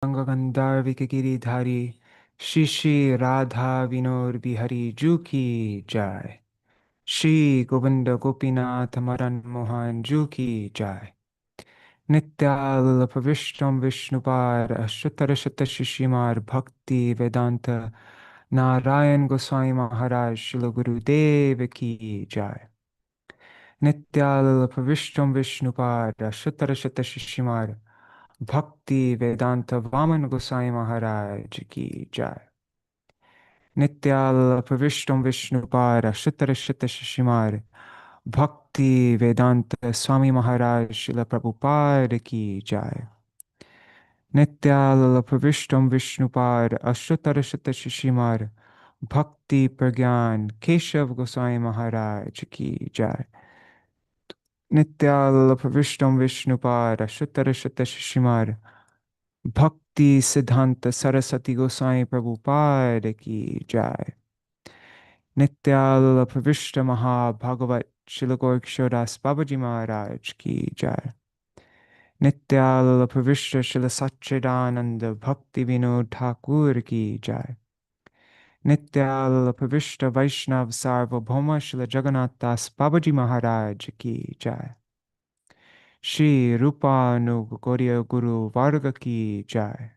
गंगागंधार्विक गिरिधारी श्री श्री राधा विनोद बिहारी जू की जय। श्री गोविंद गोपीनाथ मदन मोहन जू की जय। नित्याल्प विष्णु विष्णुपाद अष्टोत्तर शत शिशिमार भक्ति वेदांत नारायण गोस्वामी महाराज शिल गुरुदेव की जय। नित्याल्प विष्णु विष्णुपाद अष्टोत्तर शत शिशिमार भक्ति वेदांत वामन गोसाई महाराज की जय। नित्याल्प विष्णु विष्णुपाद अष्टोत्तर शत शिशिमार भक्ति वेदांत स्वामी महाराज शिल प्रभुपाद की जय। नित्याल्प विष्णु विष्णुपाद अष्टोत्तर शत शिशिमार भक्ति प्रज्ञान केशव गोसाई महाराज की जय। नित्याल्प विष्णु विष्णुपाद अष्टोत्तर शत शिशिमार भक्ति सिद्धांत सरस्वती गोसाई प्रभुपाद की जय। नित्याल्प विष्णु महाभागवत शिल गोरक्षदास बाबाजी महाराज की जय। नित्याल्प विष्णु शिल सच्चिदानंद भक्ति विनोद ठाकुर की जय। नित्याल्प विष्णु वैष्णव सार्वभौम शिल जगन्नाथ दास बाबाजी महाराज की जय। श्री रूपानुग गौड़ीय गुरु वर्ग की जय।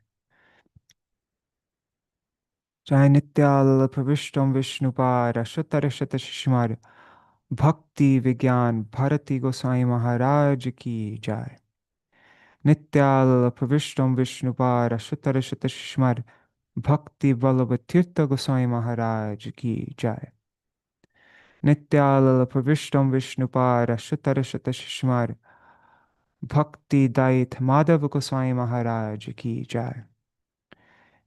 जय नित्याल्प विष्णु विष्णुपाद अष्टोत्तर शत शिशिमार भक्ति विज्ञान भारती गोसाई महाराज की जय। नित्याल्प विष्णु विष्णुपाद अष्टोत्तर शत शिशिमार भक्ति वल्लभ तीर्थ गोसाई महाराज की जय। नित्याल्प विष्णु विष्णुपाद अष्टोत्तर शत शिशिमार भक्ति दैत माधव गोसाई महाराज की जय।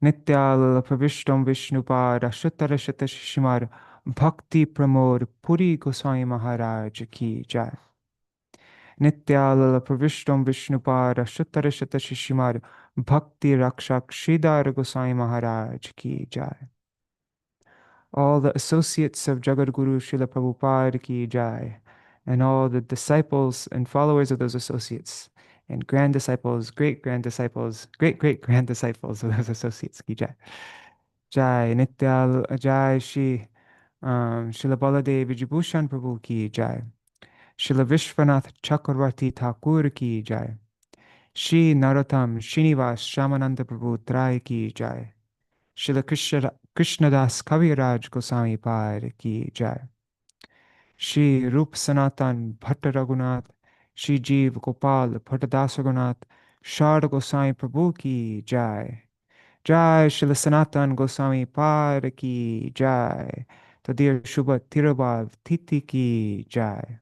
नित्याल्प विष्णु विष्णुपाद अष्टोत्तर शत शिशिमार भक्ति प्रमोद पुरी गोसाई महाराज की जय। नित्याल्प विष्णु विष्णुपाद अष्टोत्तर शत शिशिमार भक्ति रक्षक श्रीधर गोसाई महाराज की जय। All the associates of Jagat Guru Srila Prabhupada ki jai, and all the disciples and followers of those associates, and grand disciples, great grand disciples, great great grand disciples of those associates ki jai. Jai Nityal Jai Shri Srila Baladev Vijibhushan Prabhu ki jai. Srila Vishwanath Chakravarti Thakur ki jai. Shri Narottam Srinivas Shamananda Prabhu Trai ki jai. Srila Krishnadas Kaviraj Goswami Pad ki jai. Shri Rup Sanatan Bhatt Raghunath, Shri Jeev Gopal Bhattadas Raghunath, Shard Goswami Prabhu ki jai. Jai Srila Sanatan Goswami Pad ki jai. Tadir Shubha Tirabhav Titi ki jai.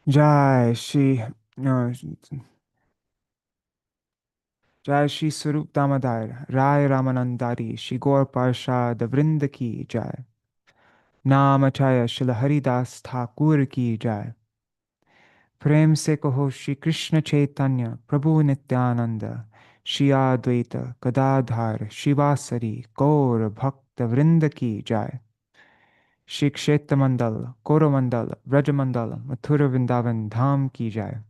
Jai Shri Jai Shri Swarup Damodar Rai Ramanandari Shri Gaur Parshad Vrinda ki jai. नामचार्य Srila Haridas Thakur की जय। प्रेम से कहो श्री कृष्ण चैतन्य प्रभु नित्यानंद श्री अद्वैत गदाधर शिवासरी गौर भक्त वृंद की जय। श्री क्षेत्र मंडल कोरमंडल व्रजमंडल मथुरा वृंदावन धाम की जय।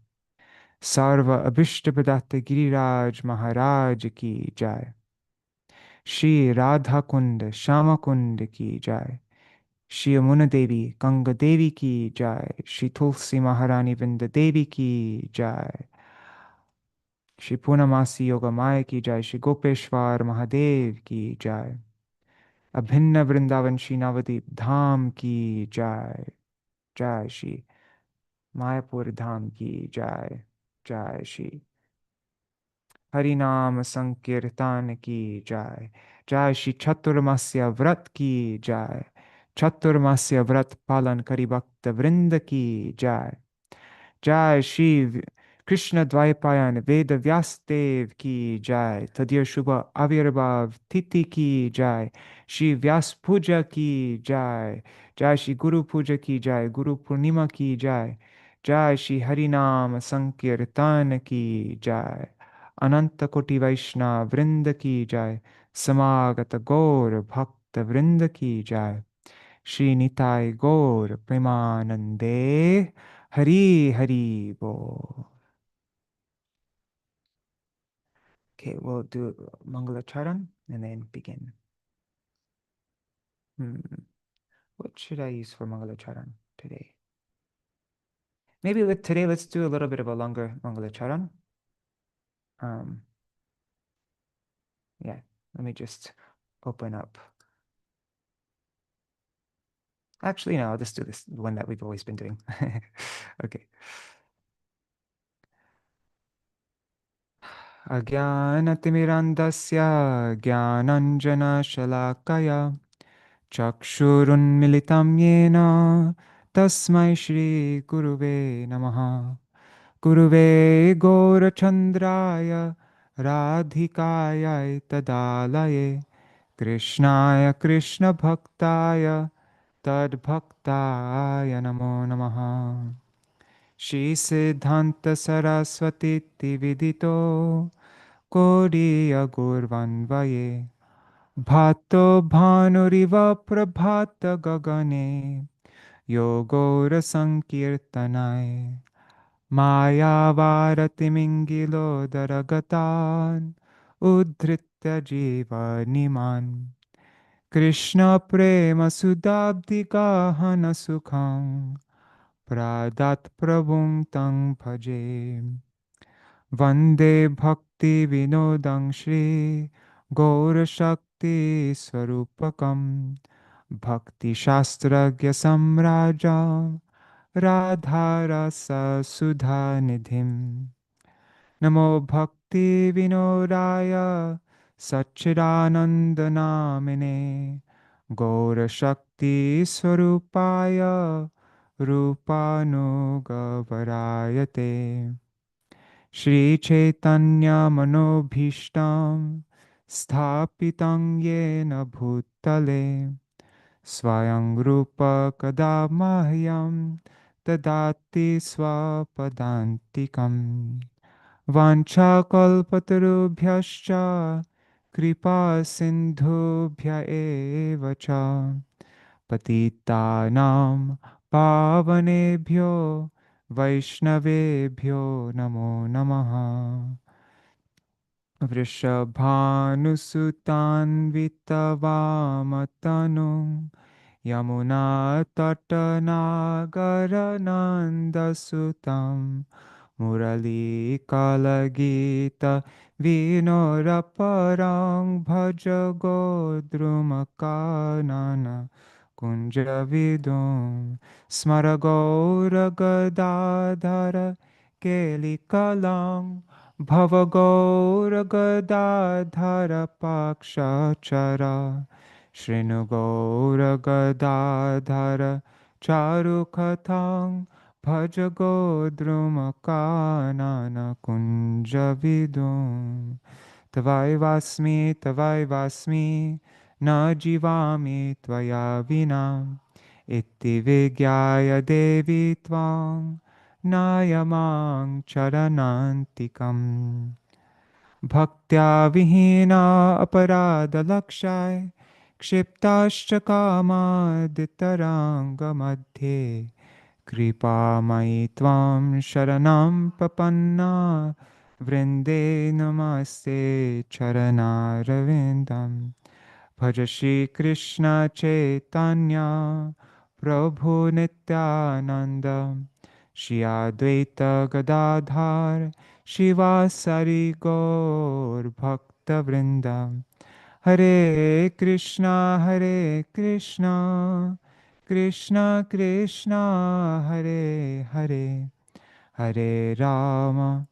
सर्व अभिष्ट प्रदात गिरिराज महाराज की जय। श्री राधा कुंड श्याम कुंड की जय। श्री यमुना देवी गंगा देवी की जय। श्री तुलसी महारानी वृंद देवी की जय। श्री पूर्णमासी योगा माया की जय। श्री गोपेश्वर महादेव की जय। अभिन्न वृंदावन श्री नवदीप धाम की जय। जय श्री मायापुर धाम की जय। जय श्री हरिनाम संकीर्तन की जय। जय श्री चतुर्मास्य व्रत की जय। चतुर्मास्य व्रत पालन करी भक्त वृंद की जय। जय श्री कृष्ण द्वैपायन वेद व्यास देव की जय। तदीय शुभ आविर्भाव तिथि की जय। श्री व्यास पूजा की जय। जय श्री गुरु पूजा की जय। गुरु पूर्णिमा की जय। जय श्री हरिनाम संकीर्तन की जय। अनंत कोटि वैष्णव वृंद की जय। समागत गौर भक्त वृंद की जय। श्री निताय गौर प्रेमानंदे हरि हरि बोल। Okay, we'll do Mangalacharan and then begin. What should I use for Mangalacharan today? Maybe today let's do a little bit of a longer Mangalacharan. Yeah, let me just open up. Actually, no, I'll just do this one that we've always been doing. Okay. Ajnanaतिमिरन्धस्य ज्ञानाञ्जनशलाकया चक्षुरुन्मिलितं येन तस्मै श्रीगुरुवे नमः. Guruve Gaurachandraya Radhikaya Tadalaye Krishnaya Krishna Bhaktaya Tadbhaktaya Namo Namaha. Shri Siddhanta Saraswati Vidito Koriya Gurvanvaye Bhatto Bhanuriva Prabhata Gagane Yogora Sankirtanai Mayavaratimingilodaragatan Uddhritya Jivaniman Krishna Prema Sudabdhigahana Sukham Pradat Prabhum Tang Bhaje Vande Bhakti Vinodang Shri Gaura Shakti Swarupakam Bhakti Shastragya Samrajam Radharasa Sudha Nidhim Namo Bhakti Vinodaya Satchidananda Namine Gaura Shakti Swarupaya Rupanugavarayate Shri Chaitanya Manobhishtam Sthapitam Yena Bhutale Swayam Rupa Kadamahyam Tadati Swapadantikam Vancha Kalpatarubhyascha Kripa Sindhubhya Evacha Patitanam Pavanebhyo Vaishnavebhyo Namo Namaha Vrishabhanusutanvitavamatanu Yamuna Tatanagaranandasutam Murali Kalagita Vinoraparang Bhajagodrumakanana Kunjavidum Smaragauragadadhara Kelikalam Bhavagouragadadhara Pakshachara Shrinugauragadadhara Charukatang Bhajagodrumakanana Kunjavidum Tavai vasmi Na jivami tvaya vina Iti vigyaya devi tvam Nayamang charanantikam Bhaktya vihina aparada lakshai Kshiptascha kamadhitaranga madhye Kripa mai tvam sharanam papanna Vrinde namaste charanaravindam Bhaja Shri Krishna Chaitanya Prabhu Nityananda Shri Advaita Gadadhar Shivasari Gaur Bhakta Vrinda Hare Krishna Krishna Krishna Hare Hare Hare Rama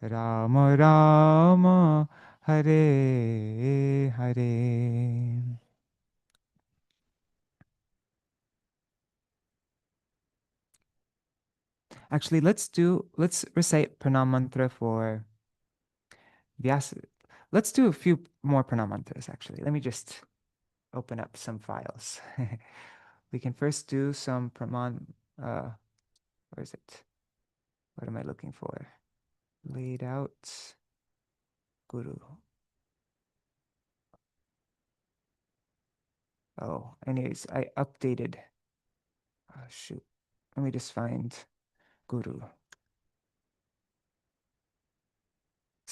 Rama Rama Hare Hare. Actually, let's recite pranam mantra for Vyasa. Let's do a few more pranam mantras, actually. Let me just open up some files. We can first do some praman, where is it? What am I looking for? Laid out Guru. Oh, anyways, I updated. Shoot. Let me just find Guru.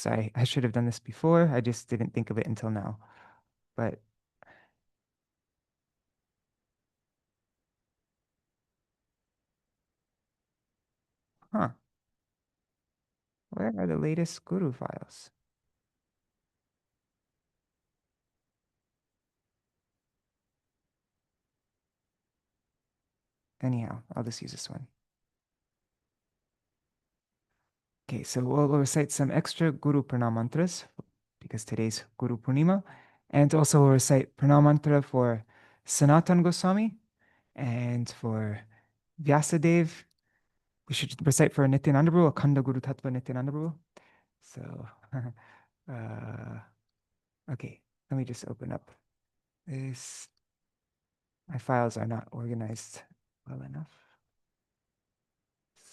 Sorry, I should have done this before. I just didn't think of it until now. But where are the latest Guru files? Anyhow, I'll just use this one. Okay, so we'll recite some extra Guru-pūrṇimā mantras because today's Guru-pūrṇimā, and also we'll recite pranam mantra for Sanātana Gosvāmī and for Vyasadeva. We should recite for Nityananda Prabhu, Akhanda Guru Tattva Nityananda Prabhu. So, okay, let me just open up this. My files are not organized well enough.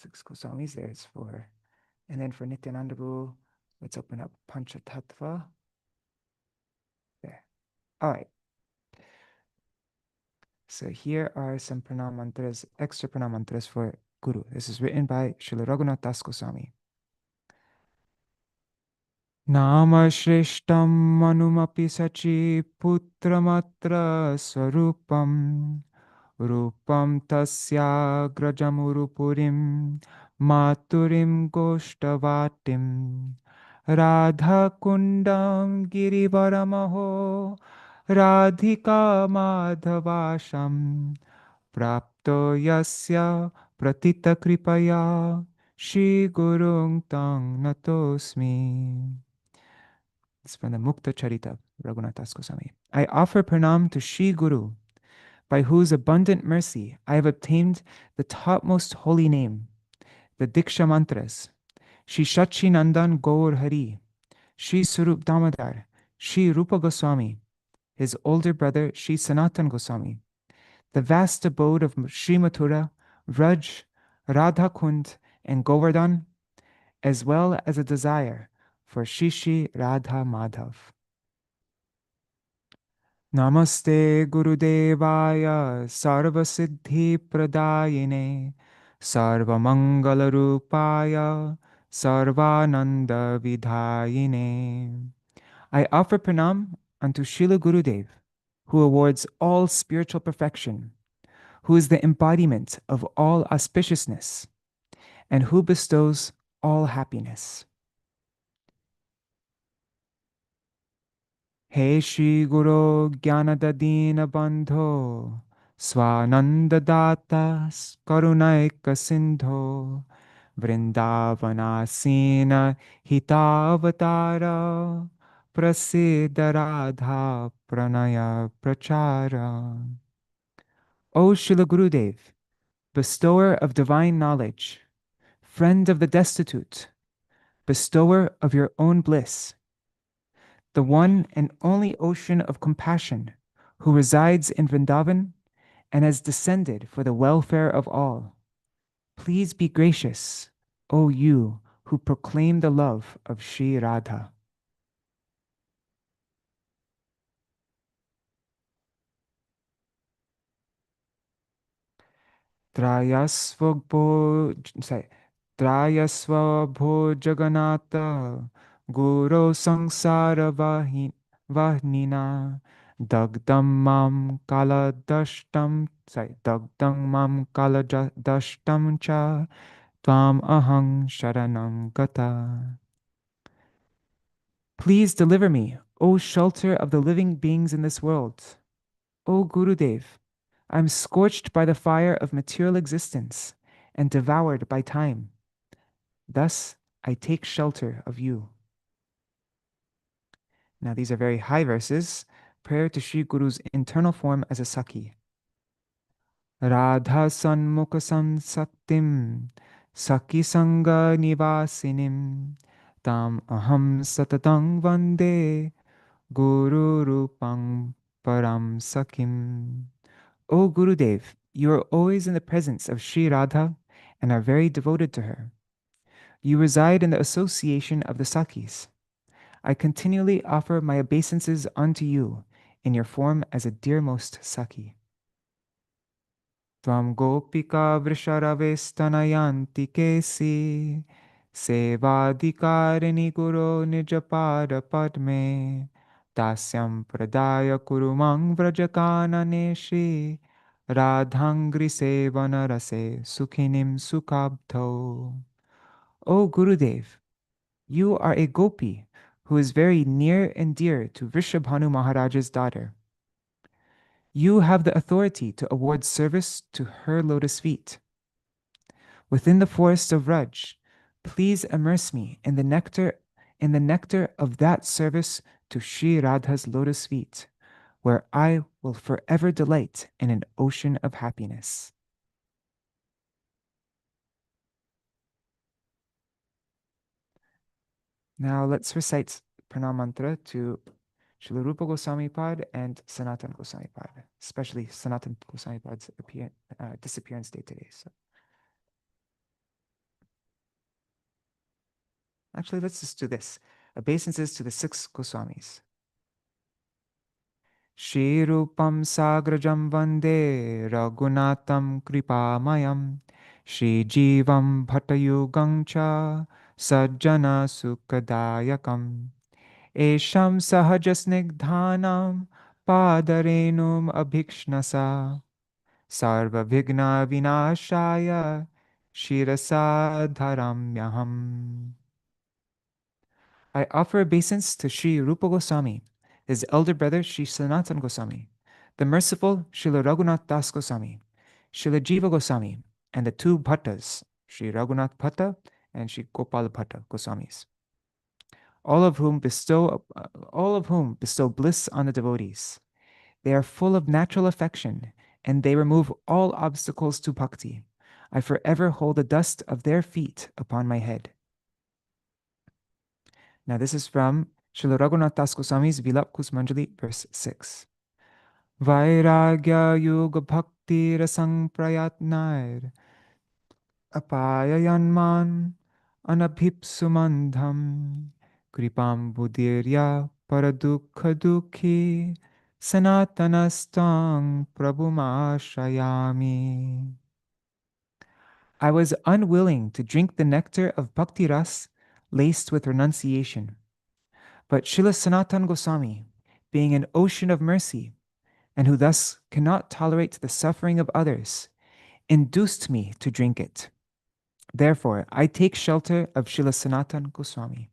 6 Goswamis, there's 4. And then for Nityananda Prabhu, let's open up Pancha Tattva. There. All right. So here are some pranam mantras, extra pranam mantras for Guru. This is written by Srila Raghunath Das Goswami. Nama Shreshtam Manumapi Sachi Putramatra Swarupam Rupam Tasya Grajamurupurim Maturim Goshtavatim Radha Kundam Girivaramaho Radhika Madhavasham Prapto Yasya Pratita Kripaya Shri Gurung Tang Natosmi. It's from the Mukta Charita, Raghunath Das Goswami. I offer pranam to Shri Guru, by whose abundant mercy I have obtained the topmost holy name, the Diksha mantras, Shri Shachi Nandan Gaur Hari, Shri Sarup Damodar, Shri Rupa Goswami, his older brother Shri Sanātana Gosvāmī, the vast abode of Shri Mathurā, Vraj, Radha Kund, and Govardhan, as well as a desire for Shri Shri Radha Madhav. Namaste Gurudevaya Sarva Siddhi Pradayine Sarva Mangala Rupaya Sarvananda Vidhayine. I offer pranam unto Srila Gurudev, who awards all spiritual perfection, who is the embodiment of all auspiciousness, and who bestows all happiness. He Shri Guru Jnanadadina Bandho Swananda Data Karunaika Sindho Vrindavanasena Hitavatara Prasiddha Radha Pranaya Prachara. O Srila Gurudev, bestower of divine knowledge, friend of the destitute, bestower of your own bliss, the one and only ocean of compassion, who resides in Vrindavan and has descended for the welfare of all. Please be gracious, O you who proclaim the love of Shri Radha. Trayasva bho Jagannatha Guru Sangsara Vahnina Dagdam Mam Kaladashtam Cha Tvam Ahang Sharanam Gata. Please deliver me, O shelter of the living beings in this world. O Gurudev, I am scorched by the fire of material existence and devoured by time. Thus, I take shelter of you. Now, these are very high verses. Prayer to Sri Guru's internal form as a Sakhi. Radha Sanmukha Sansaktim Sakhi Sangha Nivasinim Tam Aham Satatang Vande Guru Rupang Param Sakhim. O Gurudev, you are always in the presence of Sri Radha and are very devoted to her. You reside in the association of the Sakhis. I continually offer my obeisances unto you in your form as a dearmost Sakhi. Tvam gopika vrisharave stanayanti kesi Sevādhikārini guru nijapada padme Tasyam pradaya kurumang vrajakanane Shri Radhangri sevana rase sukhinim sukabdho. O Gurudev, you are a gopi who is very near and dear to Vrishabhanu Maharaja's daughter. You have the authority to award service to her lotus feet. Within the forest of Raj, please immerse me in the nectar of that service to Sri Radha's lotus feet, where I will forever delight in an ocean of happiness. Now let's recite Pranam Mantra to Śrīla Rupa Gosvāmī Pad and Sanatana Gosvāmī Pad, especially Sanatana Gosvāmī Pad's disappearance day today. So, actually, let's just do this. Obeisances to the 6 Goswamis. Shri Rupam Sagrajam Vande Raghunatam Kripamayam Shri Jivam Bhattayugam Cha Sajjana Sukadayakam Esham Sahajasnigdhanam Padarenum Abhikshnasa Sarva Vigna Vinashaya Shirasa Dharamyaham. I offer obeisance to Sri Rupa Goswami, his elder brother Sri Sanatana Gosvāmī, the merciful Srila Raghunath Das Goswami, Srila Jiva Goswami, and the 2 Bhattas, Sri Raghunath Bhatta and Sri Gopal Bhatta Goswamis, all of whom bestow bliss on the devotees. They are full of natural affection, and they remove all obstacles to bhakti. I forever hold the dust of their feet upon my head. Now this is from Srila Raghunath Das Goswami's Vilap Kusmanjali, verse 6. Vairagya yuga bhakti rasang prayatnair apayayanman anabhipsumandham kripam buddhirya paradukha dukhi sanatanastang prabhumashayami. I was unwilling to drink the nectar of bhakti ras laced with renunciation. But Śrīla Sanātana Gosvāmī, being an ocean of mercy, and who thus cannot tolerate the suffering of others, induced me to drink it. Therefore, I take shelter of Śrīla Sanātana Gosvāmī.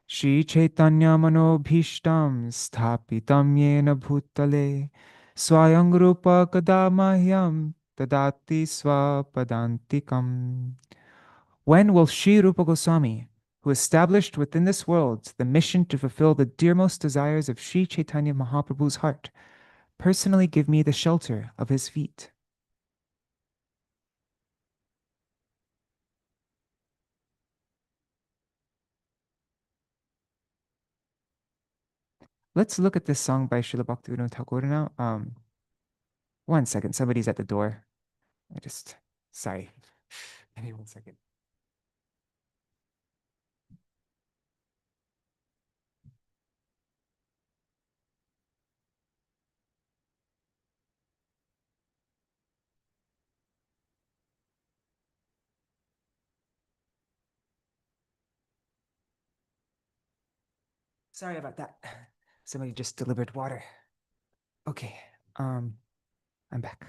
Shri Caitanya Manobhishtam Sthapitam Yena Bhutale Swayam Rupa Kadamahyam Tadati Swapadantikam. When will Sri Rupa Goswami, who established within this world the mission to fulfill the dearmost desires of Sri Chaitanya Mahaprabhu's heart, personally give me the shelter of his feet? Let's look at this song by Srila Bhaktivedānta Thakur now. One second, somebody's at the door. Sorry. Give me 1 second. Sorry about that. Somebody just delivered water. Okay, I'm back.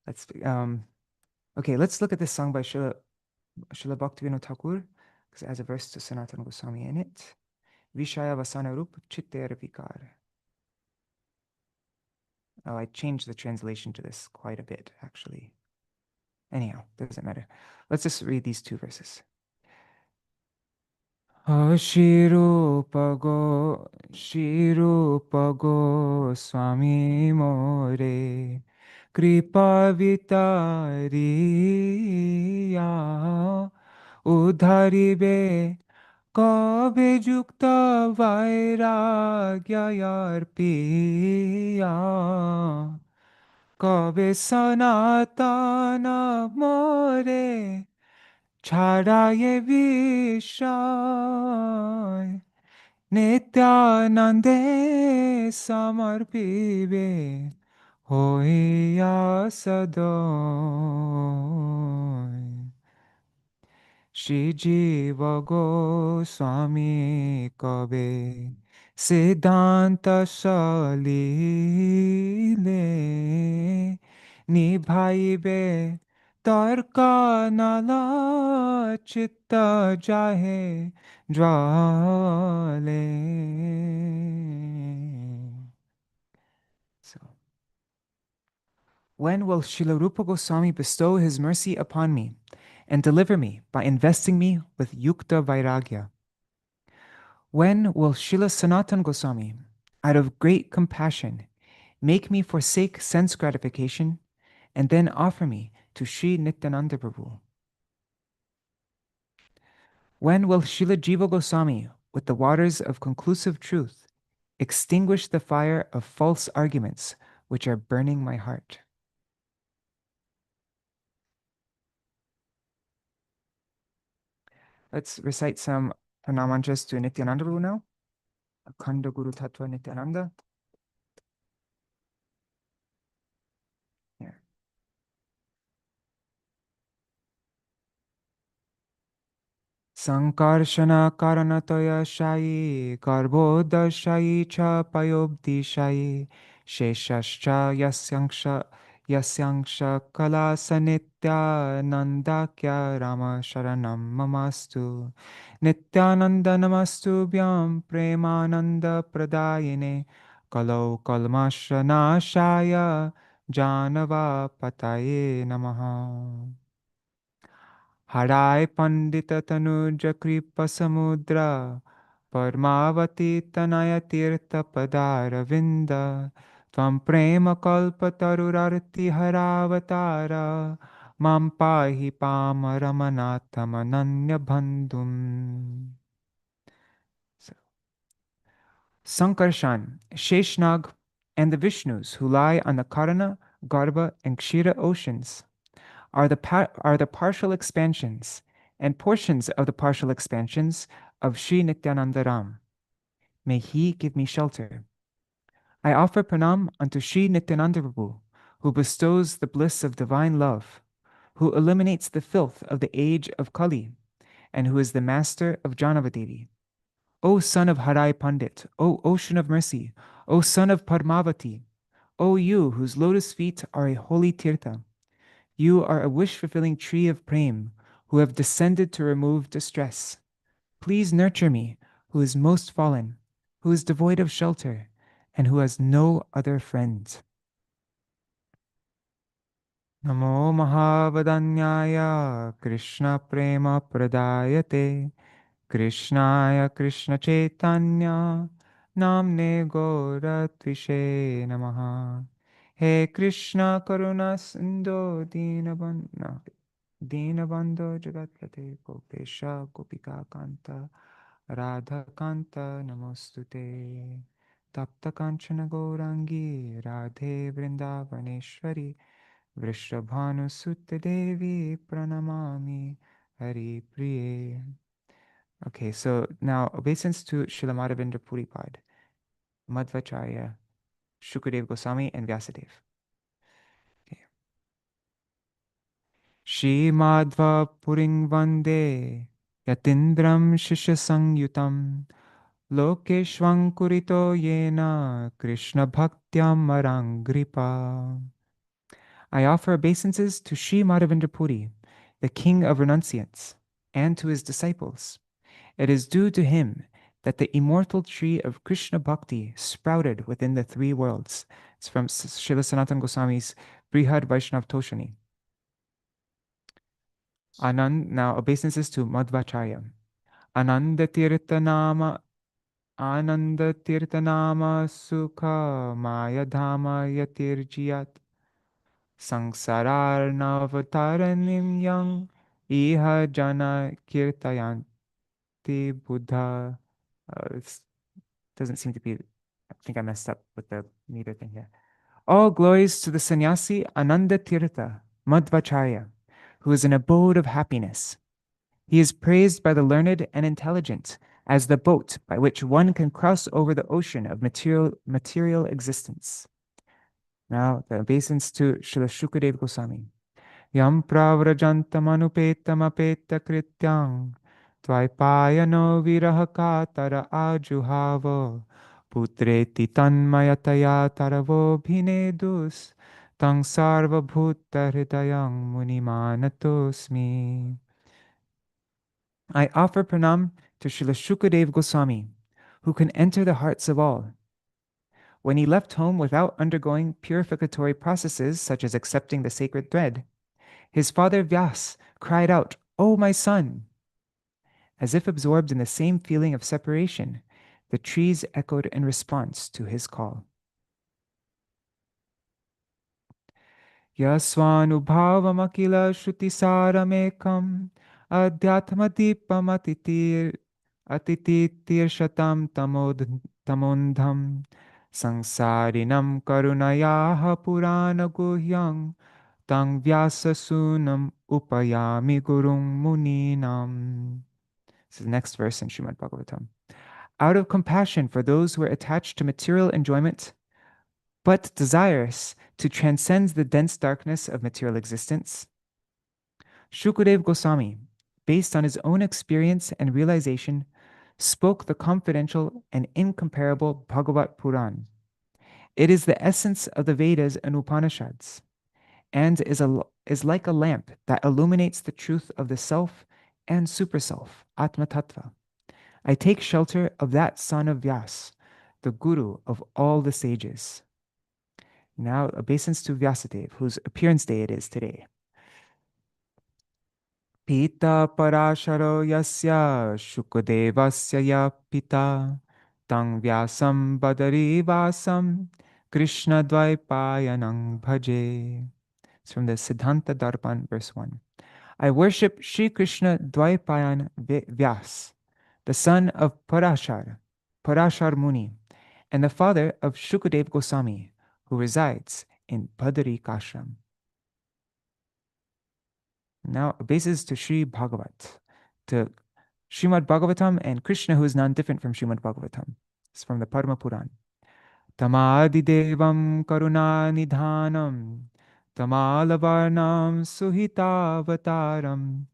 Let's look at this song by Srila Bhaktivedānta Thakur, because it has a verse to Sanatana Goswami in it. Vishaya Vasana Rup Chitte Vikar. Oh, I changed the translation to this quite a bit, actually. Anyhow, doesn't matter. Let's just read these 2 verses. Shirupa Goswami More Kripa Vitariya Udharibe Kabe Jukta Vairagyayar Piya Kabe Sanatana More Charaye Vishai Nityanande Samarpive Hoya Sadoy. Shri Jiva Gosvāmī Kabe Siddhanta Salile Nibhaibe Tarka Nala Chitta Jahe Jwale. So, when will Srila Rupa Goswami bestow his mercy upon me and deliver me by investing me with Yukta Vairagya? When will Srila Sanātana Gosvāmī, out of great compassion, make me forsake sense gratification and then offer me to Sri Nityananda Prabhu? When will Srila Jiva Goswami, with the waters of conclusive truth, extinguish the fire of false arguments which are burning my heart? Let's recite some pranamantras to Nityananda Prabhu now. Akhanda Guru Tattva Nityananda. Here. Sankarshana Karanatoya Shayi Garbhodashayi Cha Payobdishayi Sheshascha Yasyanksha Kala Sanitya Nandakya Rama Sharanam Mamastu Nityananda Namastu Vyam Premananda Pradayine Kalau Kalmashana Shaya Janava Pataye Namaha. Harai Pandita Tanuja Kripa Samudra Parmavati Tanaya Tīrtha Padara Vinda Tvam Prema Kalpa Tarurarti Haravatara Mam Pahi Pamaramanatha Mananya Bandhum. Sankarshan, Sheshnag, and the Vishnus who lie on the Karana, Garbha, and Kshira oceans are the partial expansions and portions of the partial expansions of Sri Nityananda Ram. May he give me shelter. I offer pranam unto Sri Nityananda Prabhu, who bestows the bliss of divine love, who eliminates the filth of the age of Kali, and who is the master of Janavadevi. O son of Harai Pandit, O ocean of mercy, O son of Padmavati, O you whose lotus feet are a holy Tīrtha, you are a wish-fulfilling tree of prem, who have descended to remove distress. Please nurture me, who is most fallen, who is devoid of shelter, and who has no other friend. Namo Mahavadanyaya Krishna Prema Pradayate Krishnaya Krishna Chaitanya Namne Gaura Tvishe Namaha. He Krishna Karuna Sindhu Dinabandho Jagatpate Gopesha Gopika Kanta Radha Kanta Namostute Tapta Kanchana Gaurangi Radhe Vrindavaneshwari Vrishabhanu Sutta Devi Pranamami Hari Priye. Okay, so now obeisance to Srila Madhavendra Puripad, Madhvacharya, Shukadev Goswami, and Vyasadeva. Okay. Shri Madhva Puring Vande Yatindram Shishya Sangyutam Lokeshwang Kurito Yena Krishna Bhaktyam Marangripa. I offer obeisances to Shri Madhavendra Puri, the king of renunciants, and to his disciples. It is due to him that the immortal tree of Krishna Bhakti sprouted within the three worlds. It's from Śrīla Sanātana Gosvāmī's Brihad Vaishnav Toshani. Now obeisances to Madhvacharya. Ananda Tīrtha Nama Sukha Maya Dhama Yatirjiyat Sangsarar Navataranim Yang Iha Jana Kirtayanti Buddha. It doesn't seem to be, I think I messed up with the meter thing here. All glories to the sannyasi Ananda Tīrtha, Madhvacharya, who is an abode of happiness. He is praised by the learned and intelligent as the boat by which one can cross over the ocean of material existence. Now, the obeisance to Srila Shukadeva Goswami. Yam pravrajantamanupeta krityang Tvaipayano virahakatara ajuhava Putreti tanmayataya taravo bhinedus Tang sarva bhuta hridayang munimanatosmi. I offer pranam to Srila Shukadeva Goswami, who can enter the hearts of all. When he left home without undergoing purificatory processes such as accepting the sacred thread, his father Vyas cried out, "O my son!" As if absorbed in the same feeling of separation, the trees echoed in response to his call. Yasvanubhavamakila shrutisāramekam adhyatmadipam atitirshatam tamondham samsarinam karunayaha purana guhyam tang vyasasunam upayami gurung muninam. This is the next verse in Śrīmad Bhagavatam. Out of compassion for those who are attached to material enjoyment, but desirous to transcend the dense darkness of material existence, Shukadeva Goswami, based on his own experience and realization, spoke the confidential and incomparable Bhagavat Puran. It is the essence of the Vedas and Upanishads, and is like a lamp that illuminates the truth of the self and superself, Atma Tattva. I take shelter of that son of Vyas, the guru of all the sages. Now, obeisance to Vyasadeva, whose appearance day it is today. Pita parasharo yasya shukadevasya ya pita tang vyasam badari vasam Krishna dvaipayanang bhaje. It's from the Siddhanta Darpan, verse 1. I worship Sri Krishna Dvaipayan Vyas, the son of Parashar Muni, and the father of Shukadeva Goswami, who resides in Padari Kashram. Now, obeisance to Sri Bhagavat, to Śrīmad Bhagavatam and Krishna, who is non-different from Śrīmad Bhagavatam. It's from the Padma Puran. Tamadidevam karunanidhanam tamalavarnam suhitavataram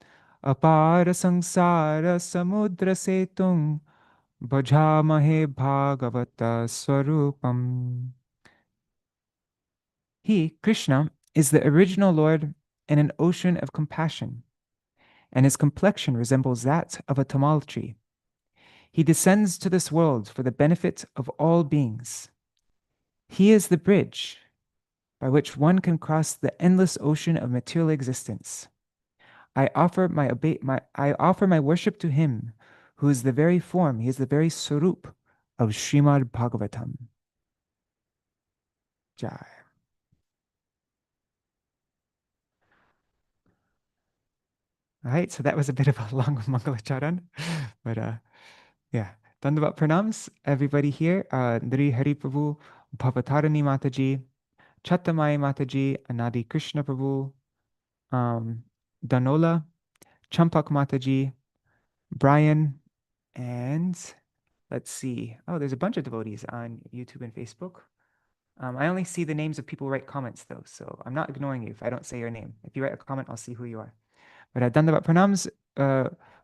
apara sangsara samudra setung bhajamahe bhagavata swarupam. He, Krishna, is the original Lord in an ocean of compassion, and his complexion resembles that of a tamal tree. He descends to this world for the benefit of all beings. He is the bridge by which one can cross the endless ocean of material existence. I offer my worship to him, who is the very form, he is the very Swarup of Śrīmad Bhagavatam. Jai. All right, so that was a bit of a long Mangalacharan, but yeah. Dandavat pranams, everybody here. Nri Hari Prabhu, Bhavatarani Mataji, Chattamai Mataji, Anadi Krishna Prabhu, Danola, Champak Mataji, Brian, and let's see. Oh, there's a bunch of devotees on YouTube and Facebook. I only see the names of people who write comments, though, so I'm not ignoring you if I don't say your name. If you write a comment, I'll see who you are. But Dandavat pranams,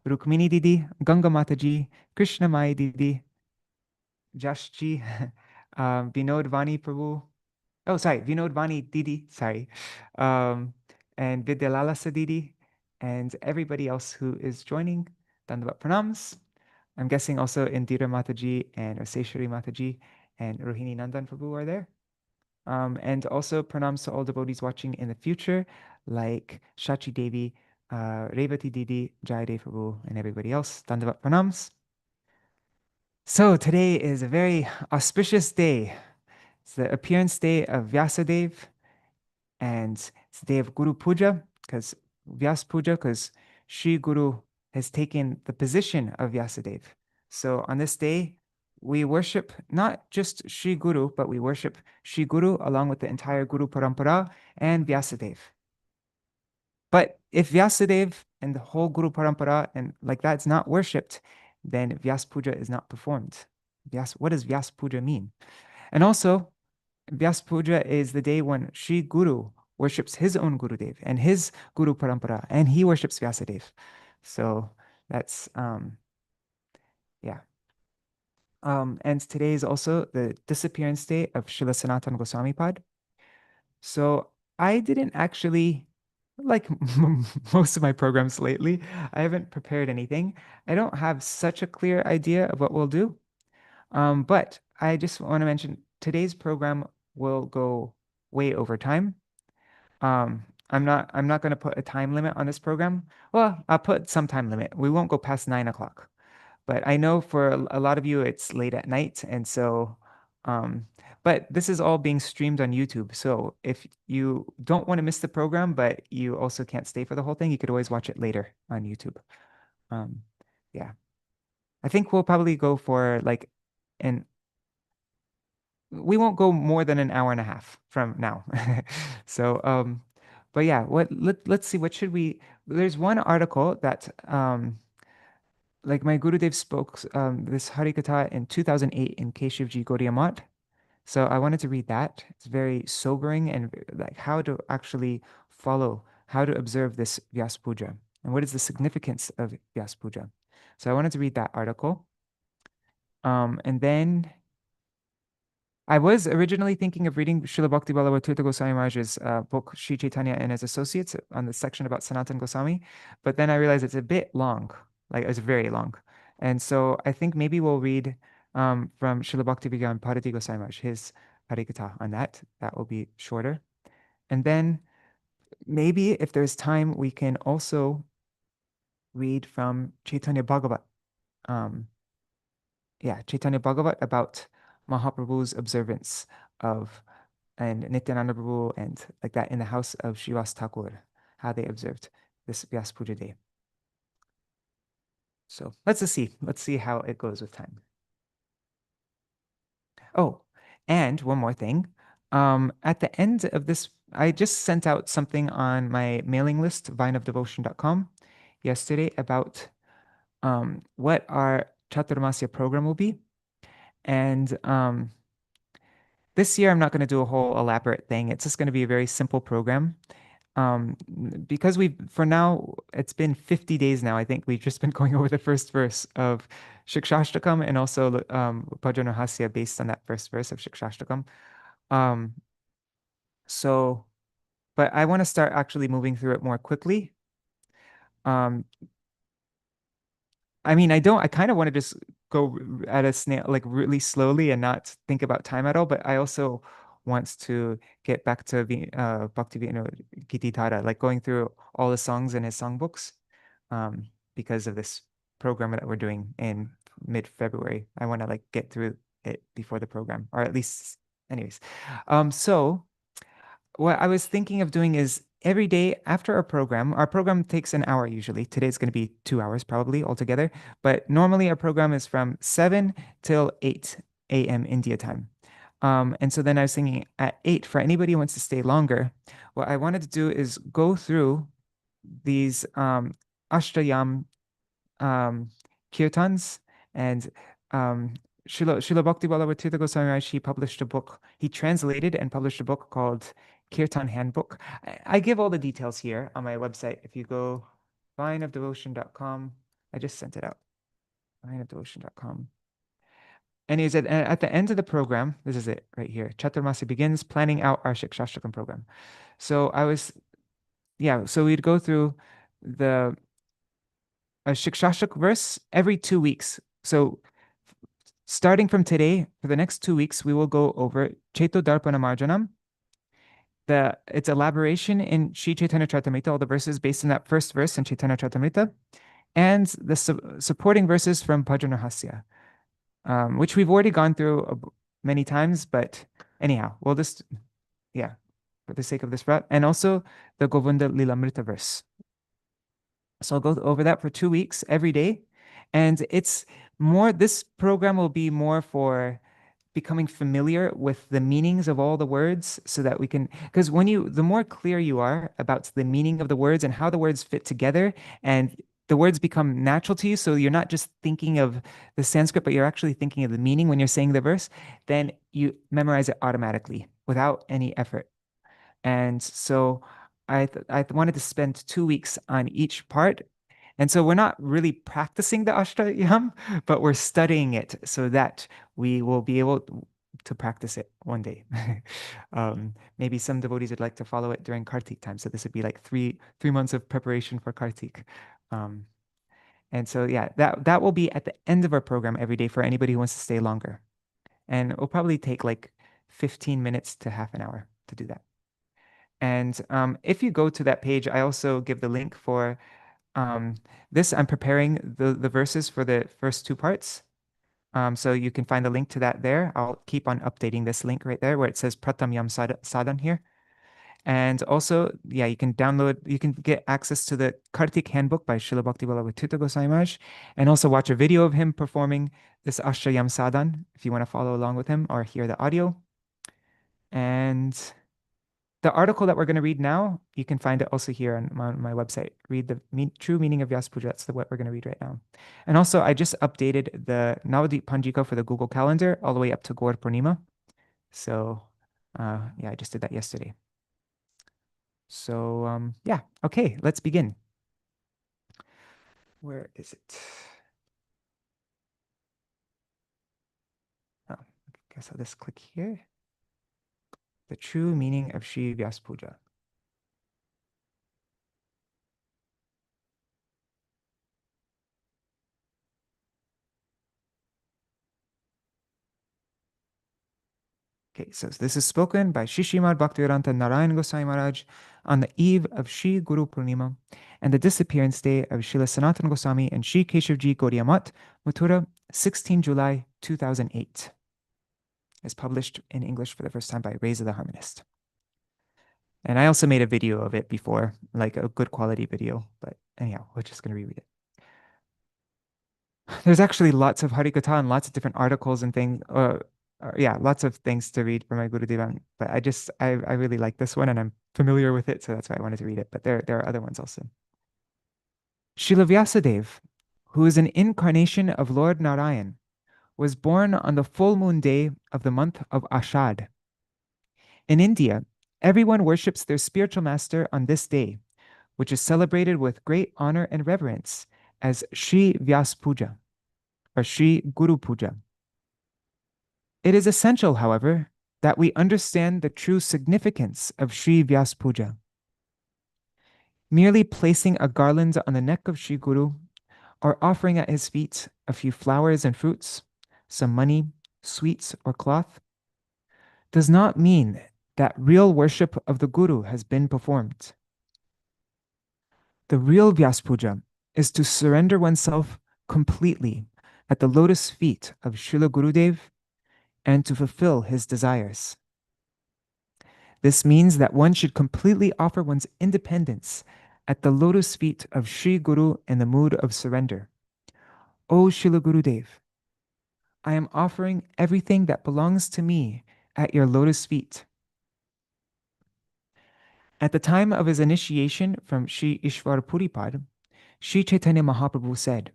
Rukmini Didi, Ganga Mataji, Krishna Mai Didi, Jashji, Vinod Vani Prabhu. Oh, sorry, Vinod Vani Didi, sorry. And Vidyalalasa Didi, and everybody else who is joining. Dandavat pranams. I'm guessing also Indira Mataji and Raseshwari Mataji and Rohini Nandan Prabhu are there. And also pranams to all devotees watching in the future, like Shachi Devi, Revati Didi, Jayadev Prabhu, and everybody else. Dandavat pranams. So today is a very auspicious day. It's the appearance day of Vyasadeva, and it's the day of Guru Puja, because Vyas Puja, because Shri Guru has taken the position of Vyasadeva. So on this day, we worship not just Shri Guru, but we worship Shri Guru along with the entire Guru Parampara and Vyasadeva. But if Vyasadeva and the whole Guru Parampara and like that's not worshipped, then Vyas Puja is not performed. What does Vyas Puja mean? And also, Vyas Puja is the day when Shri Guru worships his own Gurudev and his Guru-pūrṇimā, and he worships Vyasadev. So that's, yeah. And today is also the disappearance day of Śrīla Sanātana Gosvāmī Pad. So I didn't actually, like most of my programs lately, I haven't prepared anything. I don't have such a clear idea of what we'll do. But I just want to mention today's program will go way over time. I'm not going to put a time limit on this program. Well, I'll put some time limit. We won't go past 9 o'clock. But I know for a lot of you, it's late at night. And so, but this is all being streamed on YouTube. So if you don't want to miss the program, but you also can't stay for the whole thing, you could always watch it later on YouTube. Yeah. I think we'll probably go for like we won't go more than an hour and a half from now. So, but yeah, let's see, what should we, there's one article that, like my Gurudev spoke this Harikatha in 2008 in Keśavajī Gauḍīya. So I wanted to read that. It's very sobering, and like how to actually follow, how to observe this Vyāsa-pūjā, and what is the significance of Vyāsa-pūjā. So I wanted to read that article. And then I was originally thinking of reading Srila Bhakti Vallabha Tīrtha Goswami Maharaj's book, Sri Caitanya and his Associates, on the section about Sanatana Goswami, but then I realized it's a bit long, like it's very long. And so I think maybe we'll read from Srila Bhaktivedānta Parati Goswami Maharaj, his Harikatha on that. That will be shorter. And then maybe if there's time, we can also read from Caitanya Bhagavat. Caitanya Bhagavat about Mahaprabhu's observance of, and Nityananda Prabhu and like that in the house of Srivas Thakur, how they observed this Vyāsa-pūjā day. So let's see how it goes with time. Oh, and one more thing. At the end of this, I just sent out something on my mailing list, vineofdevotion.com, yesterday about what our Chaturmasya program will be. And this year, I'm not going to do a whole elaborate thing. It's just going to be a very simple program. Because for now, it's been 50 days now. I think we've just been going over the first verse of Shikshashtakam and also Bhajanahasya based on that first verse of Shikshashtakam. But I want to start actually moving through it more quickly. I mean, I kind of want to just go at a snail, like really slowly and not think about time at all. But I also want to get back to Bhaktivedānta, like going through all the songs in his songbooks, because of this program that we're doing in mid-February. I want to like get through it before the program, or at least, anyways. So what I was thinking of doing is every day after our program takes an hour usually. Today's going to be 2 hours probably altogether. But normally our program is from 7 till 8 a.m. India time. And so then I was thinking at 8, for anybody who wants to stay longer, what I wanted to do is go through these Ashtayam kirtans. And Srila Bhakti Vallabha Tīrtha Goswami Maharaj, he published a book. He translated and published a book called Kirtan Handbook. I give all the details here on my website. If you go vineofdevotion.com, I just sent it out. Vineofdevotion.com. And is at the end of the program, this is it right here. Chaturmasya begins planning out our Shikshashtakam program. So so we'd go through the Shikshashtak verse every 2 weeks. So starting from today, for the next 2 weeks, we will go over Cheto Darpana Marjanam. Its elaboration in Sri Chaitanya Charitamrita, all the verses based on that first verse in Chaitanya Charitamrita, and the supporting verses from Bhajanahasya, which we've already gone through many times, but anyhow, we'll just, for the sake of this route, and also the Govinda Lilamrita verse. So I'll go over that for 2 weeks every day, and this program will be more for becoming familiar with the meanings of all the words, so that we can, because the more clear you are about the meaning of the words and how the words fit together, and the words become natural to you, so you're not just thinking of the Sanskrit, but you're actually thinking of the meaning when you're saying the verse, then you memorize it automatically without any effort. And so I wanted to spend 2 weeks on each part. And so we're not really practicing the Ashtayam, but we're studying it so that we will be able to practice it one day. Maybe some devotees would like to follow it during Kartik time. So this would be like three months of preparation for Kartik. Um, and so yeah, that will be at the end of our program every day for anybody who wants to stay longer. And it will probably take like 15 minutes to half an hour to do that. And if you go to that page, I also give the link for um, this. I'm preparing the verses for the first two parts. So you can find the link to that there. I'll keep on updating this link right there where it says Pratam Yam Sadhan here. And also, yeah, you can get access to the Kartik Handbook by Srila Bhaktivedānta Tīrtha Gosvāmī Maharaj, and also watch a video of him performing this Ashtayam Sadhan if you want to follow along with him or hear the audio. And the article that we're going to read now, you can find it also here on my website. Read the true meaning of Vyasa-pūjā. That's what we're going to read right now. And also, I just updated the Navadvip Panjika for the Google Calendar all the way up to Guru-pūrṇimā. So, yeah, I just did that yesterday. So, yeah, okay, let's begin. Where is it? Oh, I guess I'll just click here. The true meaning of Śrī Vyāsa-pūjā. Okay, so this is spoken by Śrīmad Bhaktivedānta Nārāyaṇa Gosvāmī Mahārāja on the eve of Śrī Guru-pūrṇimā and the disappearance day of Śrīla Sanātana Gosvāmī and Śrī Keśavajī Gauḍīya Mathurā, 16 July 2008. It's published in English for the first time by Reza the Harmonist. And I also made a video of it before, like a good quality video, but anyhow, we're just going to reread it. There's actually lots of Harikatha and lots of different articles and things, yeah, lots of things to read from my Guru-devan, but I really like this one and I'm familiar with it, so that's why I wanted to read it, but there are other ones also. Śrīla Vyāsadeva, who is an incarnation of Lord Nārayaṇa, was born on the full moon day of the month of Ashad. In India, everyone worships their spiritual master on this day, which is celebrated with great honor and reverence as Śrī Vyāsa-pūjā or Śrī Guru-pūrṇimā. It is essential, however, that we understand the true significance of Śrī Vyāsa-pūjā. Merely placing a garland on the neck of Śrī Guru or offering at his feet a few flowers and fruits, some money, sweets, or cloth, does not mean that real worship of the Guru has been performed. The real Vyāsa-pūjā is to surrender oneself completely at the lotus feet of Srila Gurudev and to fulfill his desires. This means that one should completely offer one's independence at the lotus feet of Śrī Guru in the mood of surrender. O Srila Gurudev, I am offering everything that belongs to me at your lotus feet. At the time of his initiation from Śrī Ishvara-puripad, Śrī Caitanya Mahaprabhu said,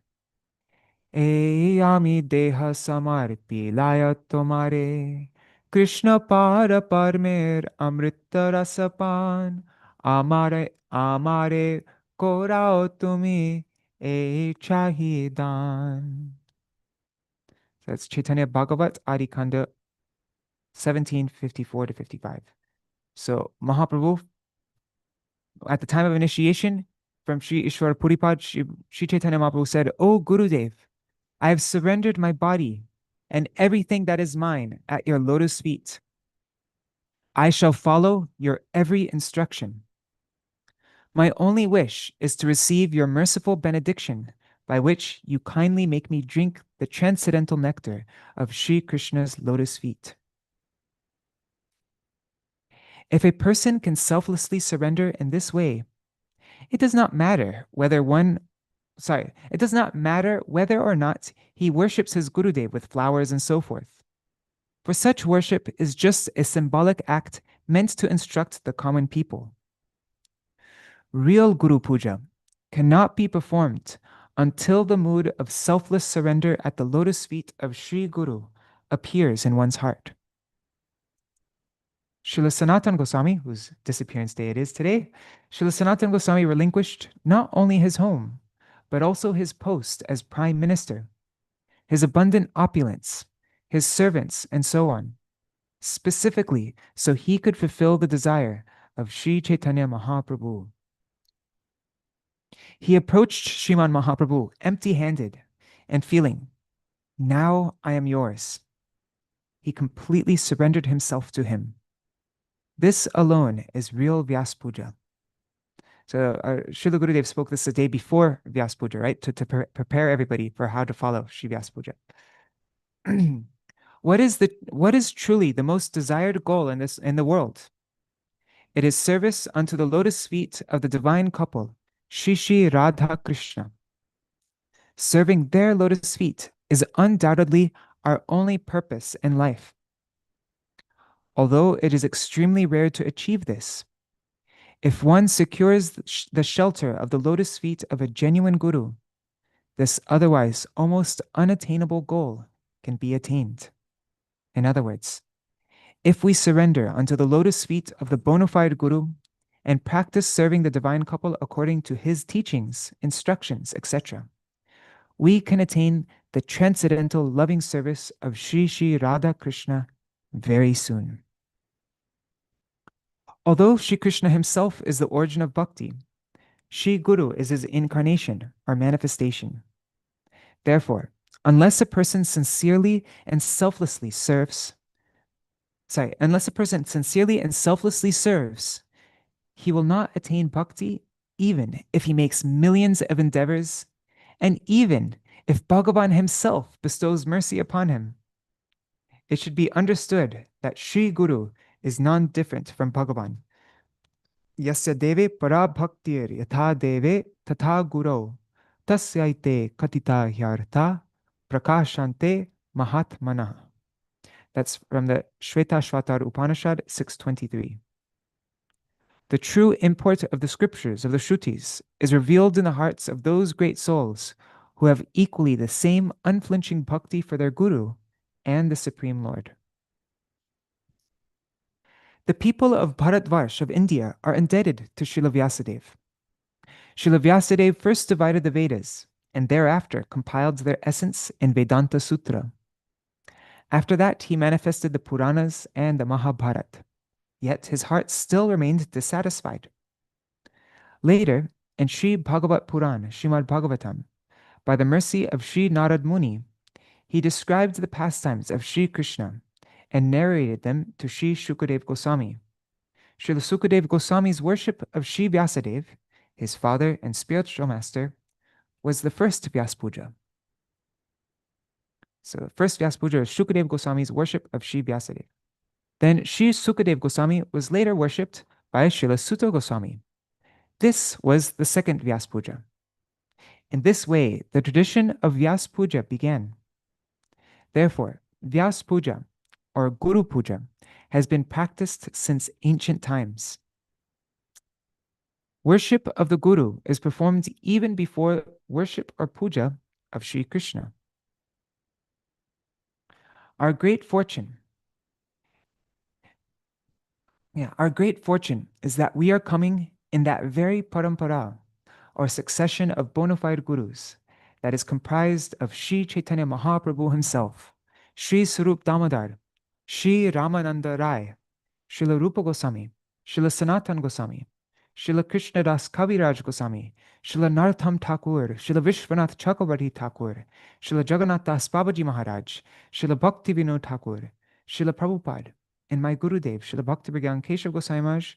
Ami deha samarpi laya tomare, Krishna para parmer amrita rasapan, amare korao tumi chahidan. So that's Chaitanya Bhagavat Adikanda 1754 to 55. So Mahaprabhu, at the time of initiation from Śrī Ishvara-puripad, Śrī Chaitanya Mahaprabhu said, O Gurudev, I have surrendered my body and everything that is mine at your lotus feet. I shall follow your every instruction. My only wish is to receive your merciful benediction by which you kindly make me drink the transcendental nectar of Sri Krishna's lotus feet. If a person can selflessly surrender in this way, it does not matter whether or not he worships his Gurudev with flowers and so forth. For such worship is just a symbolic act meant to instruct the common people. Real Guru-pūjā cannot be performed until the mood of selfless surrender at the lotus feet of Sri Guru appears in one's heart. Śrīla Sanātana Gosvāmī, whose disappearance day it is today, Śrīla Sanātana Gosvāmī relinquished not only his home, but also his post as prime minister, his abundant opulence, his servants, and so on, specifically so he could fulfill the desire of Sri Caitanya Mahaprabhu. He approached Srimad Mahaprabhu empty-handed and feeling, now I am yours. He completely surrendered himself to him. This alone is real Vyasa-pūjā. So Srila Gurudev spoke this the day before Vyasa-pūjā, right? To prepare everybody for how to follow Śrī Vyāsa-pūjā. What is truly the most desired goal in the world? It is service unto the lotus feet of the divine couple, Shri Shri Radha Krishna. Serving their lotus feet is undoubtedly our only purpose in life. Although it is extremely rare to achieve this, if one secures the shelter of the lotus feet of a genuine guru, this otherwise almost unattainable goal can be attained. In other words, if we surrender unto the lotus feet of the bona fide guru and practice serving the divine couple according to his teachings, instructions, etc., we can attain the transcendental loving service of Shri Shri Radha Krishna very soon. Although Shri Krishna himself is the origin of bhakti, Shri Guru is his incarnation or manifestation. Therefore, unless a person sincerely and selflessly serves, he will not attain bhakti even if he makes millions of endeavors, and even if Bhagavan himself bestows mercy upon him. It should be understood that Shri Guru is non-different from Bhagavan. Yasya deve para bhaktir yatha deve tatha guru tasyaite katita hyartha prakashante mahatmana. That's from the Shvetashvatar Upanishad 6.23. The true import of the scriptures of the Shrutis is revealed in the hearts of those great souls who have equally the same unflinching bhakti for their Guru and the Supreme Lord. The people of Bharatvarsh of India are indebted to Srila Vyasadeva. Srila Vyasadeva first divided the Vedas and thereafter compiled their essence in Vedanta Sutra. After that, he manifested the Puranas and the Mahabharata, yet his heart still remained dissatisfied. Later, in Sri Bhagavat Puran, Śrīmad Bhagavatam, by the mercy of Sri Narad Muni, he described the pastimes of Sri Krishna and narrated them to Sri Shukadev Gosvāmī. Srila Sukadeva Goswami's worship of Śrī Vyāsa-pūjā, his father and spiritual master, was the first Vyasa-pūjā. So the first Vyasa-pūjā is Sukadeva Goswami's worship of Śrī Vyāsa-pūjā. Then Sri Sukadeva Goswami was later worshipped by Srila Sutta Goswami. This was the second Vyasa-pūjā. In this way, the tradition of Vyasa-pūjā began. Therefore, Vyasa-pūjā, or Guru-pūrṇimā, has been practiced since ancient times. Worship of the Guru is performed even before worship or puja of Sri Krishna. Our great fortune is that we are coming in that very parampara, or succession of bona fide gurus, that is comprised of Sri Caitanya Mahaprabhu himself, Sri Sarup Damodar, Sri Ramananda Rai, Srila Rupa Goswami, Srila Sanātana Gosvāmī, Srila Krishnadas Kaviraj Goswami, Srila Narottam Thakur, Srila Vishwanath Chakravarti Thakur, Srila Jagannath Das Babaji Maharaj, Srila Bhaktivedānta Thakur, Srila Prabhupada, and my Gurudev, Srila Bhaktivedānta Keshav Goswami Maharaj,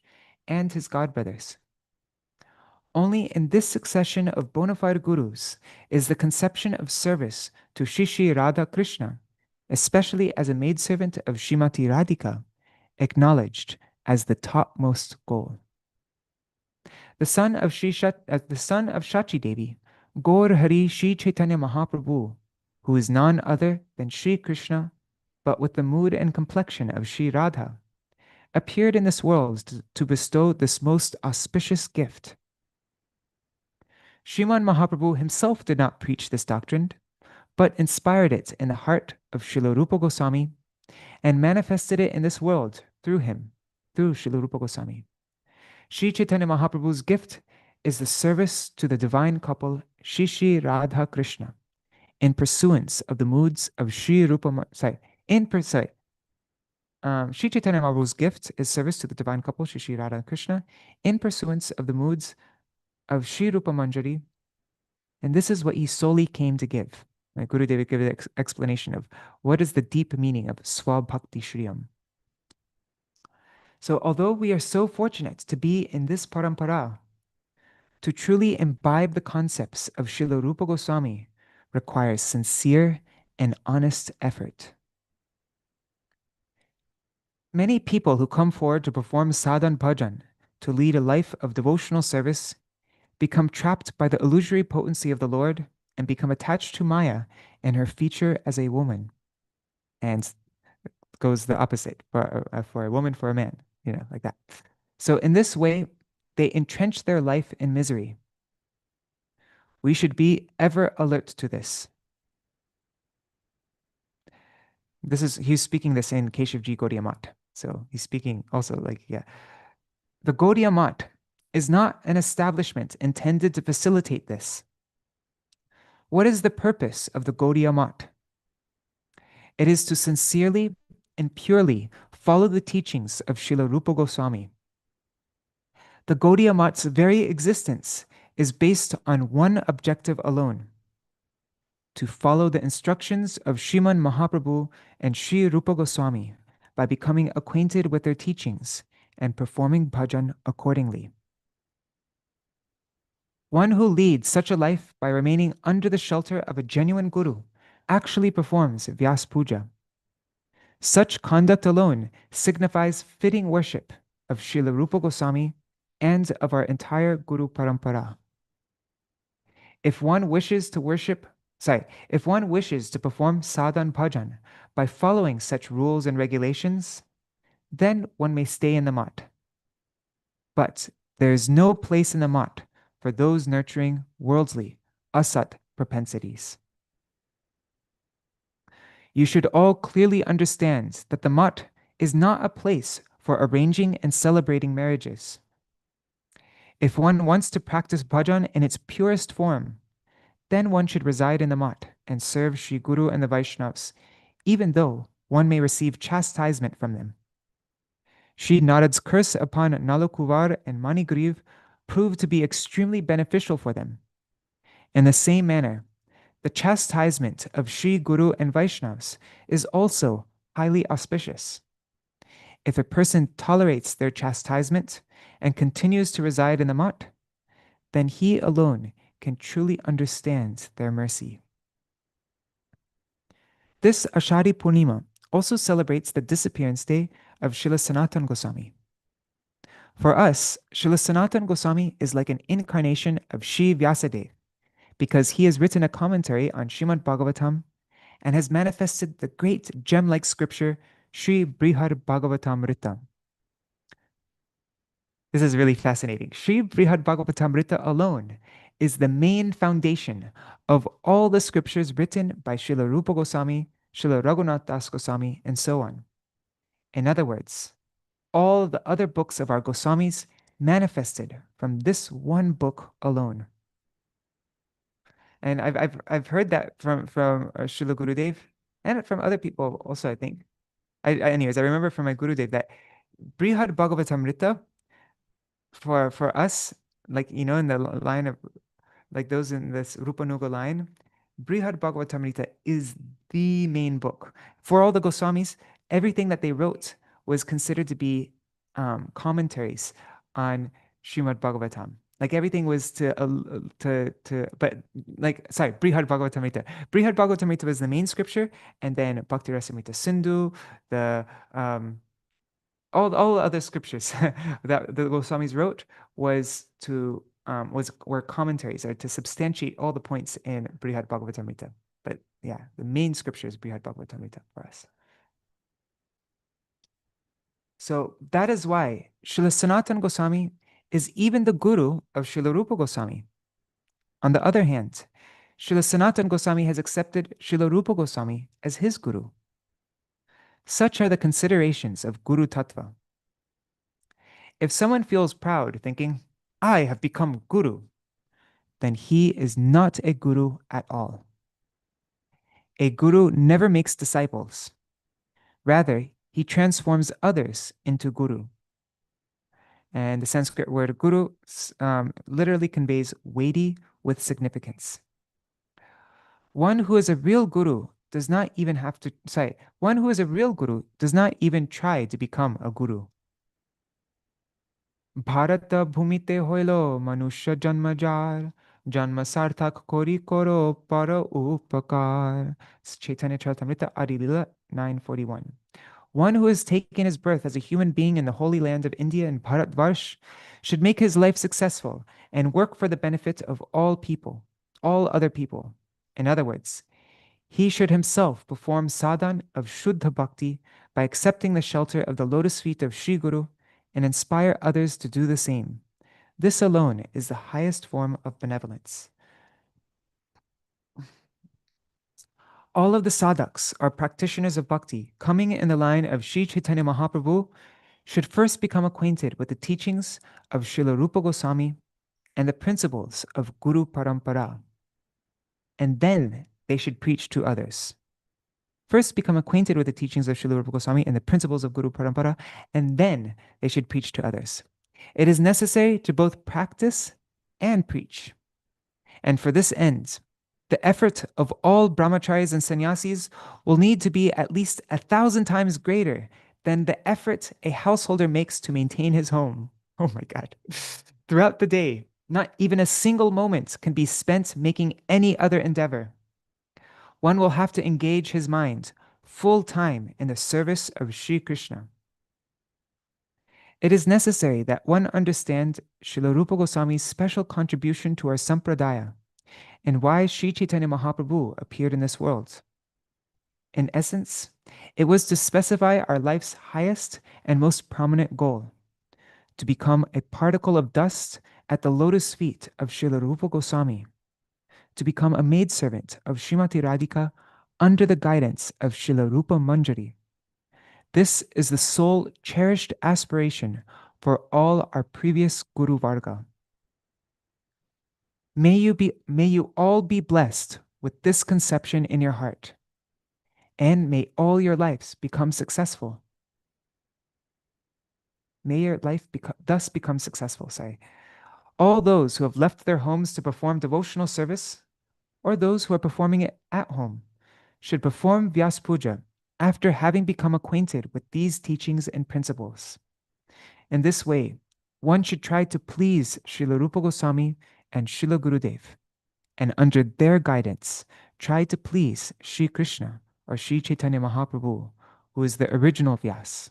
and his godbrothers. Only in this succession of bona fide gurus is the conception of service to Shri Shri Radha Krishna, especially as a maidservant of Srimati Radhika, acknowledged as the topmost goal. The son of Shachi Devi, Gaur Hari Shri Chaitanya Mahaprabhu, who is none other than Shri Krishna, but with the mood and complexion of Shri Radha, appeared in this world to bestow this most auspicious gift. Srimad Mahaprabhu himself did not preach this doctrine, but inspired it in the heart of Srila Rupa Goswami and manifested it in this world through him. through Śrīla Rupa Gosvāmī. Sri Chaitanya Mahaprabhu's gift is the service to the divine couple Shri Shri Radha Krishna in pursuance of the moods of Sri Rupa. Sri Chaitanya Mahaprabhu's gift is service to the divine couple Shri Shri Radha Krishna in pursuance of the moods of Sri Rupa Manjari, and this is what he solely came to give. My Gurudeva gave an explanation of what is the deep meaning of Swabhakti Shriyam. So although we are so fortunate to be in this parampara, to truly imbibe the concepts of Śrīla Rupa Gosvāmī requires sincere and honest effort. Many people who come forward to perform sadhan bhajan, to lead a life of devotional service, become trapped by the illusory potency of the Lord and become attached to Maya and her feature as a woman. And goes the opposite, for a woman, for a man, like that. So in this way, they entrench their life in misery. We should be ever alert to this. He's speaking this in Keśavajī Gauḍīya Maṭha. So he's speaking also the Gauḍīya Maṭha is not an establishment intended to facilitate this. What is the purpose of the Gauḍīya Maṭha? It is to sincerely and purely follow the teachings of Śrīla Rupa Gosvāmī. The Gauḍīya Maṭha's very existence is based on one objective alone: to follow the instructions of Śrīmad Mahaprabhu and Śrī Rupa Gosvāmī by becoming acquainted with their teachings and performing bhajan accordingly. One who leads such a life by remaining under the shelter of a genuine guru actually performs Vyāsa-pūjā. Such conduct alone signifies fitting worship of Śrīla Rupa Gosvāmī and of our entire Guru Parampara. If one wishes to perform sadhan bhajan by following such rules and regulations, then one may stay in the Maṭha. But there is no place in the Maṭha for those nurturing worldly, asat propensities. You should all clearly understand that the Maṭha is not a place for arranging and celebrating marriages. If one wants to practice bhajan in its purest form, then one should reside in the Maṭha and serve Shri Guru and the Vaishnavas, even though one may receive chastisement from them. Shri Narad's curse upon Nalakuvar and Manigriv proved to be extremely beneficial for them. In the same manner, the chastisement of Shri Guru and Vaishnavas is also highly auspicious. If a person tolerates their chastisement and continues to reside in the Maṭha, then he alone can truly understand their mercy. This Ashadhi Purnima also celebrates the disappearance day of Śrīla Sanātana Gosvāmī. For us, Śrīla Sanātana Gosvāmī is like an incarnation of Śrī Vyāsa-deva, because he has written a commentary on Śrīmad Bhagavatam and has manifested the great gem-like scripture Śrī Bhagavatamrita. This is really fascinating. Śrī Bhagavatamrita alone is the main foundation of all the scriptures written by Śrīla Rupa Gosvāmī, Śrīla Raghunath Das Goswami, and so on. In other words, all the other books of our Goswamis manifested from this one book alone. And I've heard that from Srila Gurudev and from other people also, I think. Anyways, I remember from my Gurudev that Brihad Bhagavatamrita for us, like, in the line of, like those in this Rupanuga line, Brihad Bhagavatamrita is the main book. For all the Goswamis, everything that they wrote was considered to be commentaries on Śrīmad Bhagavatam. Like everything was Brihad Bhagavatamrita. Brihad Bhagavatamrita was the main scripture, and then Bhakti Rasamrita Sindhu, all other scriptures that the Goswamis wrote were commentaries, or to substantiate all the points in Brihad Bhagavatamrita. But yeah, the main scripture is Brihad Bhagavatamrita for us. So that is why Śrīla Sanātana Gosvāmī is even the guru of Śrīla Rupa Gosvāmī. On the other hand, Śrīla Sanātana Gosvāmī has accepted Śrīla Rupa Gosvāmī as his guru. Such are the considerations of Guru Tattva. If someone feels proud, thinking, I have become guru, then he is not a guru at all. A guru never makes disciples. Rather, he transforms others into guru. And the Sanskrit word guru literally conveys weighty with significance. One who is a real guru does not even have to, one who is a real guru does not even try to become a guru. Bharata bhumite hoilo manusya janma jar, janma sarthak kori koro para upakar. It's Chaitanya Charitamrita Adilila 941. One who has taken his birth as a human being in the holy land of India and Bharatvarsh should make his life successful and work for the benefit of all people, all other people. In other words, he should himself perform sadhan of Shuddha Bhakti by accepting the shelter of the lotus feet of Sri Guru and inspire others to do the same. This alone is the highest form of benevolence. All of the sadhaks or practitioners of bhakti coming in the line of Sri Chaitanya Mahaprabhu should first become acquainted with the teachings of Śrīla Rupa Gosvāmī and the principles of Guru-pūrṇimā, and then they should preach to others. First become acquainted with the teachings of Śrīla Rupa Gosvāmī and the principles of Guru-pūrṇimā, and then they should preach to others. It is necessary to both practice and preach. And for this end, the effort of all brahmacharis and sannyasis will need to be at least 1,000 times greater than the effort a householder makes to maintain his home. Oh my God. Throughout the day, not even a single moment can be spent making any other endeavor. One will have to engage his mind full time in the service of Sri Krishna. It is necessary that one understand Śrīla Rupa Gosvāmī's special contribution to our sampradaya and why Sri Chaitanya Mahaprabhu appeared in this world. In essence, it was to specify our life's highest and most prominent goal, to become a particle of dust at the lotus feet of Śrīla Rupa Gosvāmī, to become a maidservant of Srimati Radhika under the guidance of Śrīla Rupa Manjari. This is the sole cherished aspiration for all our previous Guru Varga. May you all be blessed with this conception in your heart, and may all your lives become successful. May your life thus become successful. All those who have left their homes to perform devotional service, or those who are performing it at home, should perform Vyāsa-pūjā after having become acquainted with these teachings and principles. In this way, one should try to please Śrīla Rupa Gosvāmī and Śrīla Gurudev, and under their guidance, try to please Sri Krishna or Sri Chaitanya Mahaprabhu, who is the original Vyas.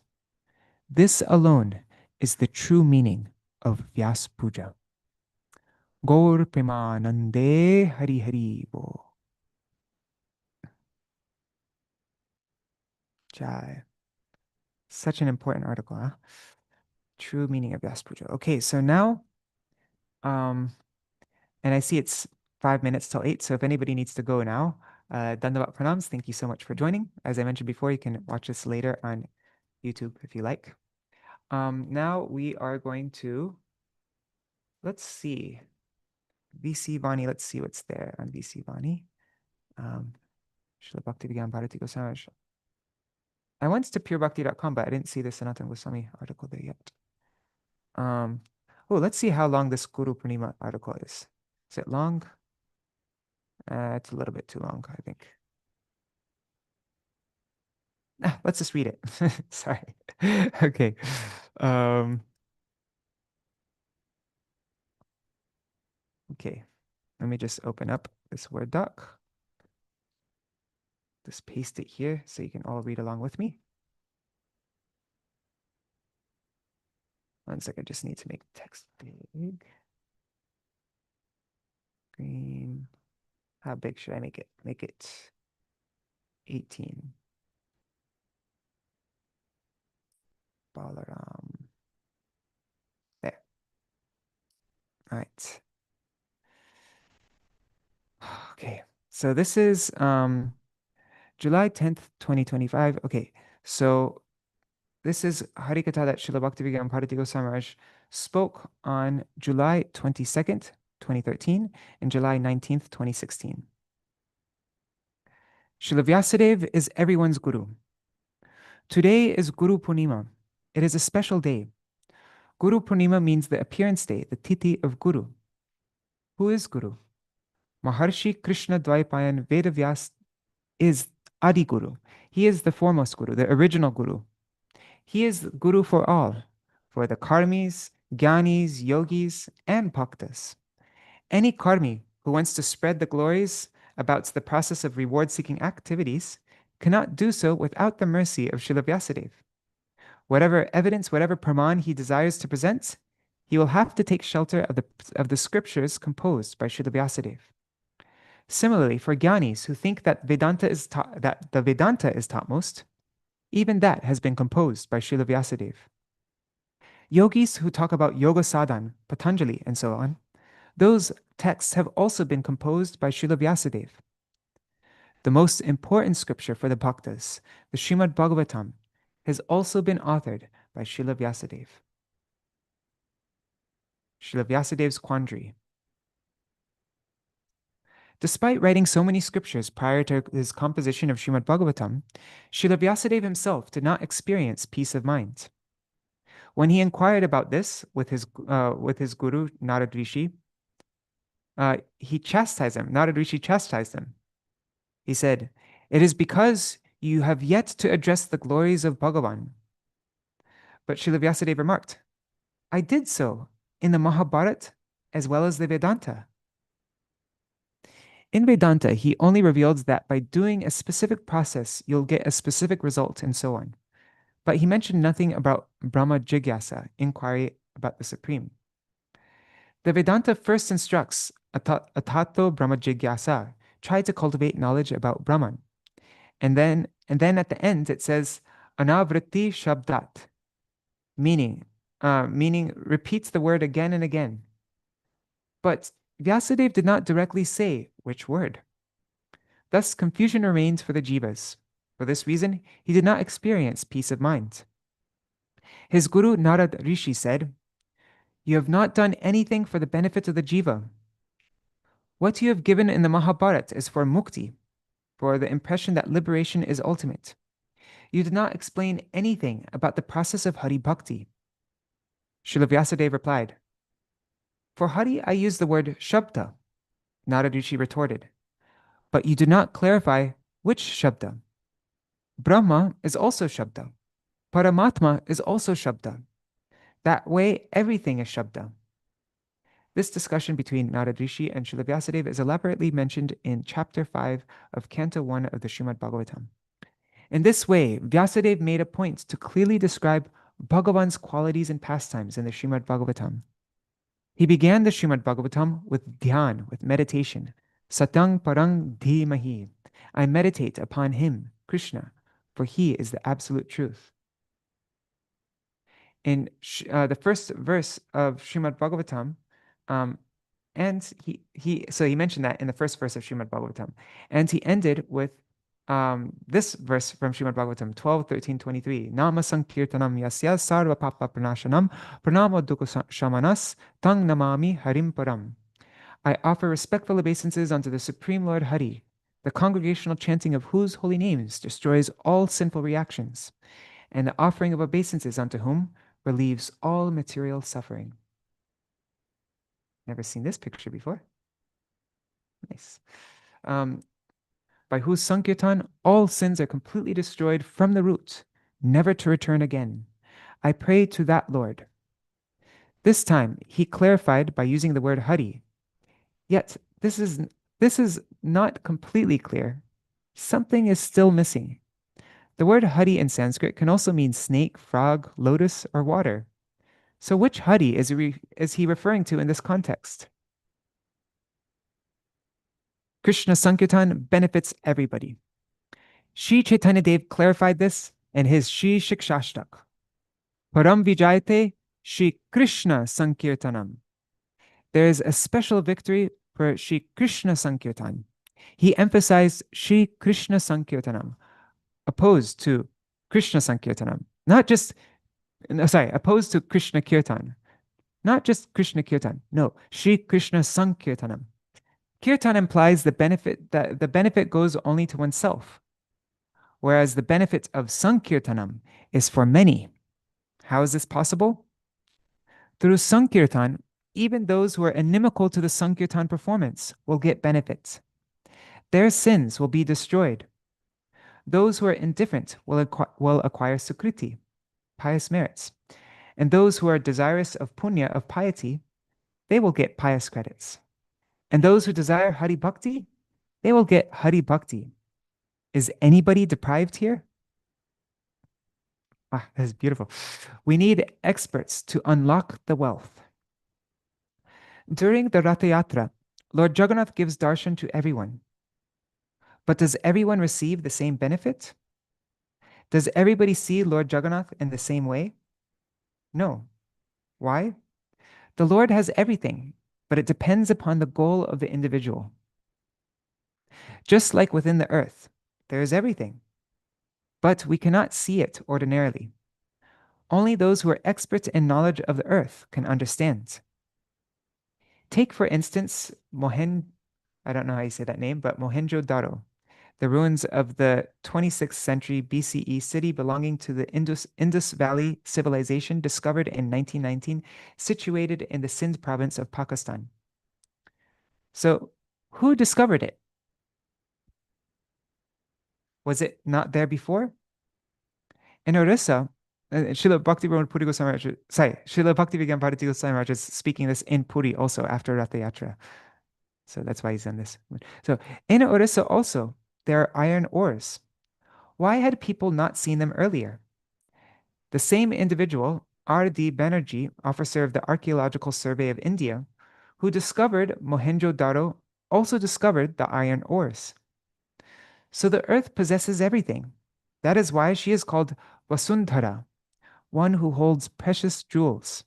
This alone is the true meaning of Vyāsa-pūjā. Gaur Premanande Hari Hari Bo. Jai. Such an important article, huh? True meaning of Vyāsa-pūjā. Okay, so now, and I see it's 5 minutes till 8, so if anybody needs to go now, Dandavat Pranams, thank you so much for joining. As I mentioned before, you can watch this later on YouTube if you like. Now we are going to, let's see, VC Vani, let's see what's there on VC Vani. Srila Bhaktivedānta Bharati Goswami. I went to purebhakti.com, but I didn't see the Sanatana Gosvāmī article there yet. Oh, let's see how long this Guru-pūrṇimā article is. Is it long? It's a little bit too long, I think. Let's just read it. Sorry. Okay. Okay. Let me just open up this Word doc. Just paste it here so you can all read along with me. One second, I just need to make the text big. Green. How big should I make it? Make it 18. Balaram. There. All right. Okay. So this is July 10th, 2025. Okay. So This is Harikatha that Srila Bhaktivedānta Gosvāmī Maharaj spoke on July 22nd, 2013 and July 19th, 2016. Śrīla Vyāsadeva is everyone's guru. Today is Guru-pūrṇimā. It is a special day. Guru-pūrṇimā means the appearance day, the Tithi of Guru. Who is Guru? Maharshi Krishna Dvaipayan Vedavyas is Adi Guru. He is the foremost Guru, the original Guru. He is Guru for all, for the karmis, jnanis, yogis, and bhaktas. Any karmi who wants to spread the glories about the process of reward-seeking activities cannot do so without the mercy of Śrīla Vyāsadeva. Whatever evidence, whatever praman he desires to present, he will have to take shelter of the scriptures composed by Śrīla Vyāsadeva. Similarly, for jnanis who think that the Vedanta is topmost, even that has been composed by Śrīla Vyāsadeva. Yogis who talk about yoga sadhan, Patanjali, and so on, those texts have also been composed by Śrīla Vyāsadeva. The most important scripture for the bhaktas, the Śrīmad Bhagavatam, has also been authored by Śrīla Vyāsadeva. Śrīla Vyāsadeva's quandary. Despite writing so many scriptures prior to his composition of Śrīmad Bhagavatam, Śrīla Vyāsadeva himself did not experience peace of mind. When he inquired about this with his guru, Narad Rishi, he chastised him. Narad Rishi chastised him. He said, "It is because you have yet to address the glories of Bhagavan." But Śrīla Vyāsadeva remarked, "I did so in the Mahabharata as well as the Vedanta." In Vedanta, he only revealed that by doing a specific process, you'll get a specific result and so on. But he mentioned nothing about Brahma Jigyasa, inquiry about the Supreme. The Vedanta first instructs Atato Brahma Jigyasa, try to cultivate knowledge about Brahman. And then at the end it says, Anavritti Shabdat, meaning repeats the word again and again. But Vyasadeva did not directly say which word. Thus, confusion remains for the jivas. For this reason, he did not experience peace of mind. His guru Narad Rishi said, "You have not done anything for the benefit of the jiva. What you have given in the Mahabharata is for mukti, for the impression that liberation is ultimate. You did not explain anything about the process of Hari Bhakti." Śrīla Vyāsadeva replied, "For Hari, I use the word Shabda." Narad Rishi retorted, "But you do not clarify which Shabda. Brahma is also Shabda. Paramatma is also Shabda. That way, everything is Shabda." This discussion between Narad Rishi and Śrīla Vyāsadeva is elaborately mentioned in Chapter 5 of Canto 1 of the Śrīmad Bhagavatam. In this way, Vyasadeva made a point to clearly describe Bhagavan's qualities and pastimes in the Śrīmad Bhagavatam. He began the Śrīmad Bhagavatam with dhyan, with meditation. Satang parang dhimahi. I meditate upon him, Krishna, for he is the absolute truth. In the first verse of Śrīmad Bhagavatam, and he mentioned that in the first verse of Śrīmad Bhagavatam, and he ended with this verse from Śrīmad Bhagavatam 12, 13, 23. Nama sankirtanam yasya sarva papa pranashanam pranamo dukha shamanas tang namami harim param. I offer respectful obeisances unto the Supreme Lord Hari, the congregational chanting of whose holy names destroys all sinful reactions, and the offering of obeisances unto whom relieves all material suffering. Never seen this picture before. Nice. By whose Sankirtan all sins are completely destroyed from the root, never to return again. I pray to that Lord. This time he clarified by using the word Hari. Yet this is not completely clear. Something is still missing. The word Hari in Sanskrit can also mean snake, frog, lotus, or water. So which Hari is he referring to in this context? Krishna Sankirtan benefits everybody. Sri Chaitanya Dev clarified this in his Sri Shikshashtak. Param Vijayate Sri Krishna Sankirtanam. There is a special victory for Sri Krishna Sankirtan. He emphasized Sri Krishna Sankirtanam, opposed to Krishna Sankirtanam, Not just, no, sorry, opposed to Krishna Kirtan. Not just Krishna Kirtan. No, Shri Krishna Sankirtanam. Kirtan implies the benefit that the benefit goes only to oneself, whereas the benefit of Sankirtanam is for many. How is this possible? Through Sankirtan, even those who are inimical to the Sankirtan performance will get benefits. Their sins will be destroyed. Those who are indifferent will acquire sukriti, pious merits. And those who are desirous of punya, of piety, they will get pious credits. And those who desire Hari Bhakti, they will get Hari Bhakti. Is anybody deprived here? Ah, that's beautiful. We need experts to unlock the wealth. During the Ratha Yatra, Lord Jagannath gives darshan to everyone. But does everyone receive the same benefit? Does everybody see Lord Jagannath in the same way? No. Why? The Lord has everything, but it depends upon the goal of the individual. Just like within the earth, there is everything, but we cannot see it ordinarily. Only those who are experts in knowledge of the earth can understand. Take, for instance, I don't know how you say that name, but Mohenjo-daro, the ruins of the 26th century BCE city belonging to the Indus Valley civilization discovered in 1919, situated in the Sindh province of Pakistan. So, who discovered it? Was it not there before? In Orissa, Srila Bhaktivedānta Puri Goswami Maharaj, Srila Bhaktivedānta Bharati Goswami Maharaj is speaking this in Puri also after Ratha Yatra. So that's why he's done this. So in Orissa also, there are iron ores. Why had people not seen them earlier? The same individual, R.D. Banerjee, officer of the Archaeological Survey of India, who discovered Mohenjo-daro, also discovered the iron ores. So the earth possesses everything. That is why she is called Vasundhara, one who holds precious jewels.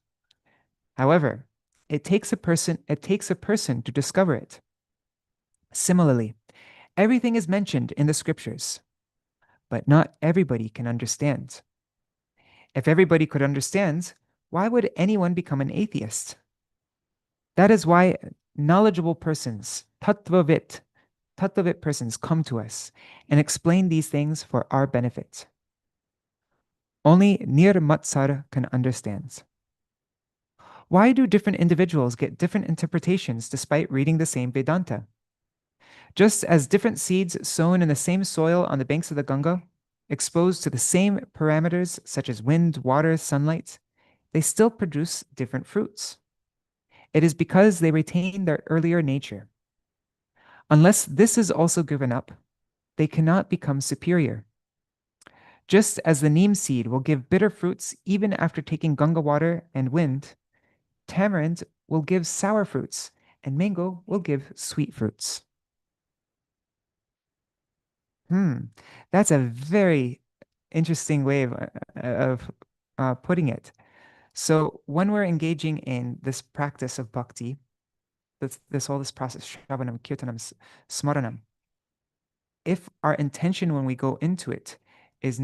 However, it takes a person to discover it. Similarly, everything is mentioned in the scriptures, but not everybody can understand. If everybody could understand, why would anyone become an atheist? That is why knowledgeable persons, tattvavit persons come to us and explain these things for our benefit. Only Nirmatsara can understand. Why do different individuals get different interpretations despite reading the same Vedanta? Just as different seeds sown in the same soil on the banks of the Ganga, exposed to the same parameters such as wind, water, sunlight, they still produce different fruits. It is because they retain their earlier nature. Unless this is also given up, they cannot become superior. Just as the neem seed will give bitter fruits even after taking Ganga water and wind, tamarind will give sour fruits, and mango will give sweet fruits. That's a very interesting way of putting it. So when we're engaging in this practice of bhakti, this process, shravanam, kirtanam, smaranam, if our intention when we go into it is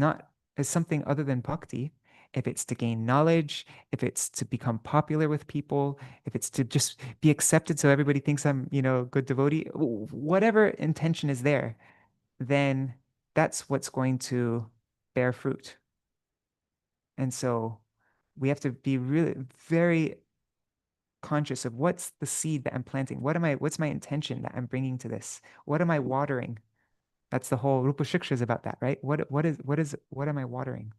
something other than bhakti, if it's to gain knowledge, if it's to become popular with people, if it's to just be accepted so everybody thinks I'm, a good devotee, whatever intention is there, then that's what's going to bear fruit. And so we have to be really very conscious of what's the seed that I'm planting. What's my intention that I'm bringing to this? What am I watering? That's the whole Rupa Shiksha is about that, right? What am I watering?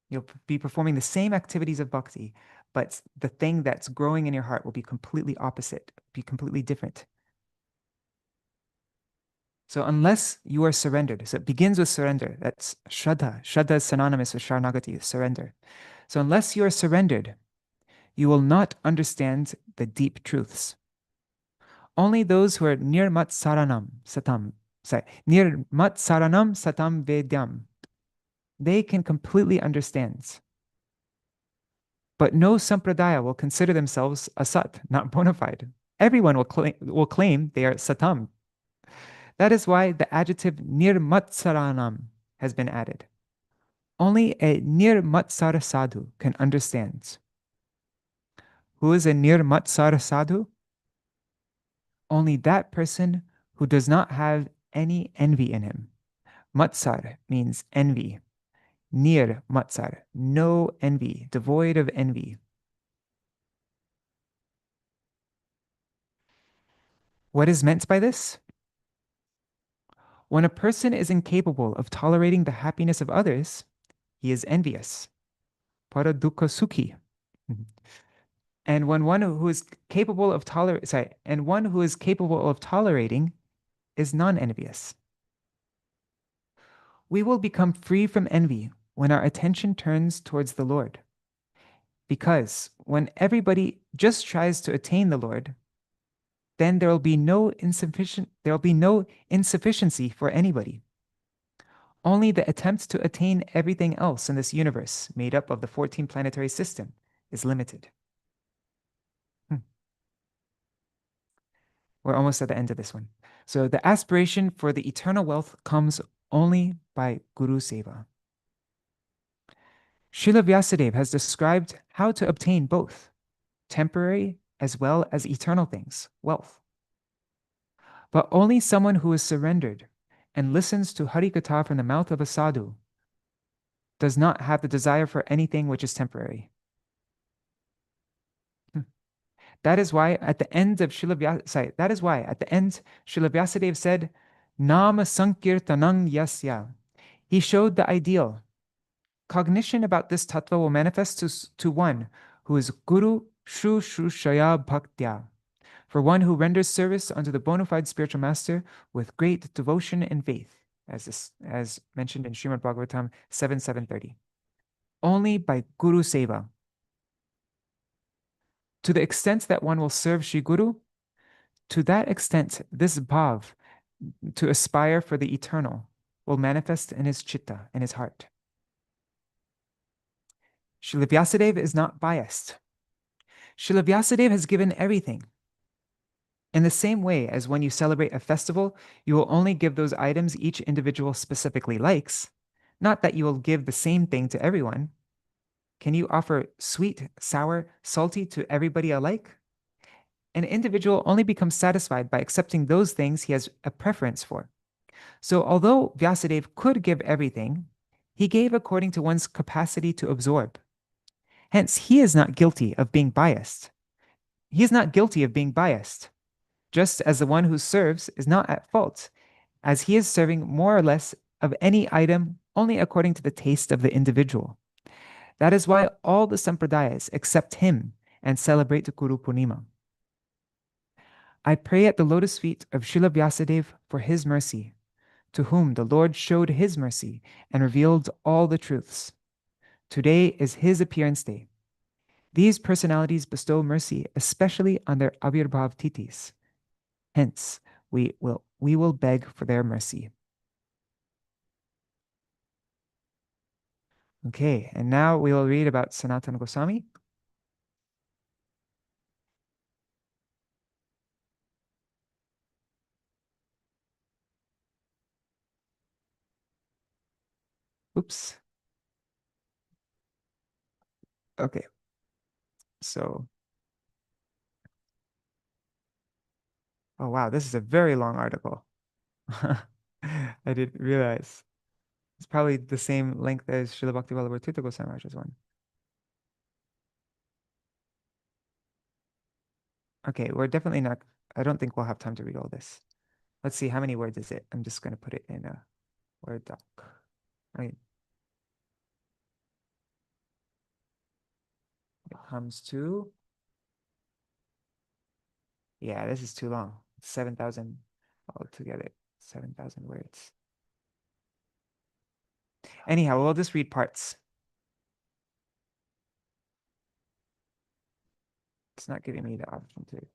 You'll be performing the same activities of bhakti, but the thing that's growing in your heart will be completely opposite, be completely different. So unless you are surrendered, so it begins with surrender. That's Shraddha. Shraddha is synonymous with Sharanagati, surrender. So unless you are surrendered, you will not understand the deep truths. Only those who are nirmatsaranam satam vedyam, they can completely understand. But no sampradaya will consider themselves asat, not bona fide. Everyone will claim they are satam. That is why the adjective nirmatsaranam has been added. Only a nirmatsara sadhu can understand. Who is a nirmatsara sadhu? Only that person who does not have any envy in him. Matsar means envy. Nir matsar, no envy, devoid of envy. What is meant by this? When a person is incapable of tolerating the happiness of others, he is envious. Para dukkha sukhi. And when one who is capable of tolerating is non-envious. We will become free from envy when our attention turns towards the Lord. Because when everybody just tries to attain the Lord, then there will be no insufficiency for anybody. Only the attempt to attain everything else in this universe, made up of the 14 planetary system, is limited. We're almost at the end of this one. So the aspiration for the eternal wealth comes only by Guru Seva. Śrīla Vyāsadeva has described how to obtain both, temporary as well as eternal things, wealth. But only someone who is surrendered and listens to Harikatha from the mouth of a sadhu does not have the desire for anything which is temporary. That is why at the end Śrīla Vyasadeva said, Nama Sankirtanang Yasya. He showed the ideal. Cognition about this tattva will manifest to one who is Guru Shrushaya Bhaktya, for one who renders service unto the bona fide spiritual master with great devotion and faith, as mentioned in Śrīmad Bhagavatam 7.730. Only by Guru Seva. To the extent that one will serve Shri Guru, to that extent, this bhav, to aspire for the eternal, will manifest in his chitta, in his heart. Śrīla Vyasadeva is not biased. Śrīla Vyasadeva has given everything. In the same way as when you celebrate a festival, you will only give those items each individual specifically likes, not that you will give the same thing to everyone. Can you offer sweet, sour, salty to everybody alike? An individual only becomes satisfied by accepting those things he has a preference for. So although Vyasadeva could give everything, he gave according to one's capacity to absorb. Hence, he is not guilty of being biased. He is not guilty of being biased, just as the one who serves is not at fault, as he is serving more or less of any item only according to the taste of the individual. That is why all the sampradayas accept him and celebrate the Guru-pūrṇimā. I pray at the lotus feet of Śrīla Vyasadeva for his mercy, to whom the Lord showed his mercy and revealed all the truths. Today is his appearance day. These personalities bestow mercy, especially on their Avirbhav titis. Hence, we will beg for their mercy. Okay, and now we will read about Sanātana Gosvāmī. Oops. Okay. So, oh wow, this is a very long article. I didn't realize. It's probably the same length as Srila Bhakti Vallabha Tīrtha Goswami Maharaj's one. Okay, we're definitely not, I don't think we'll have time to read all this. Let's see, how many words is it? I'm just going to put it in a Word doc. Right. It comes to, yeah, this is too long. 7,000 altogether, 7,000 words. Anyhow, we'll just read parts. It's not giving me the option to.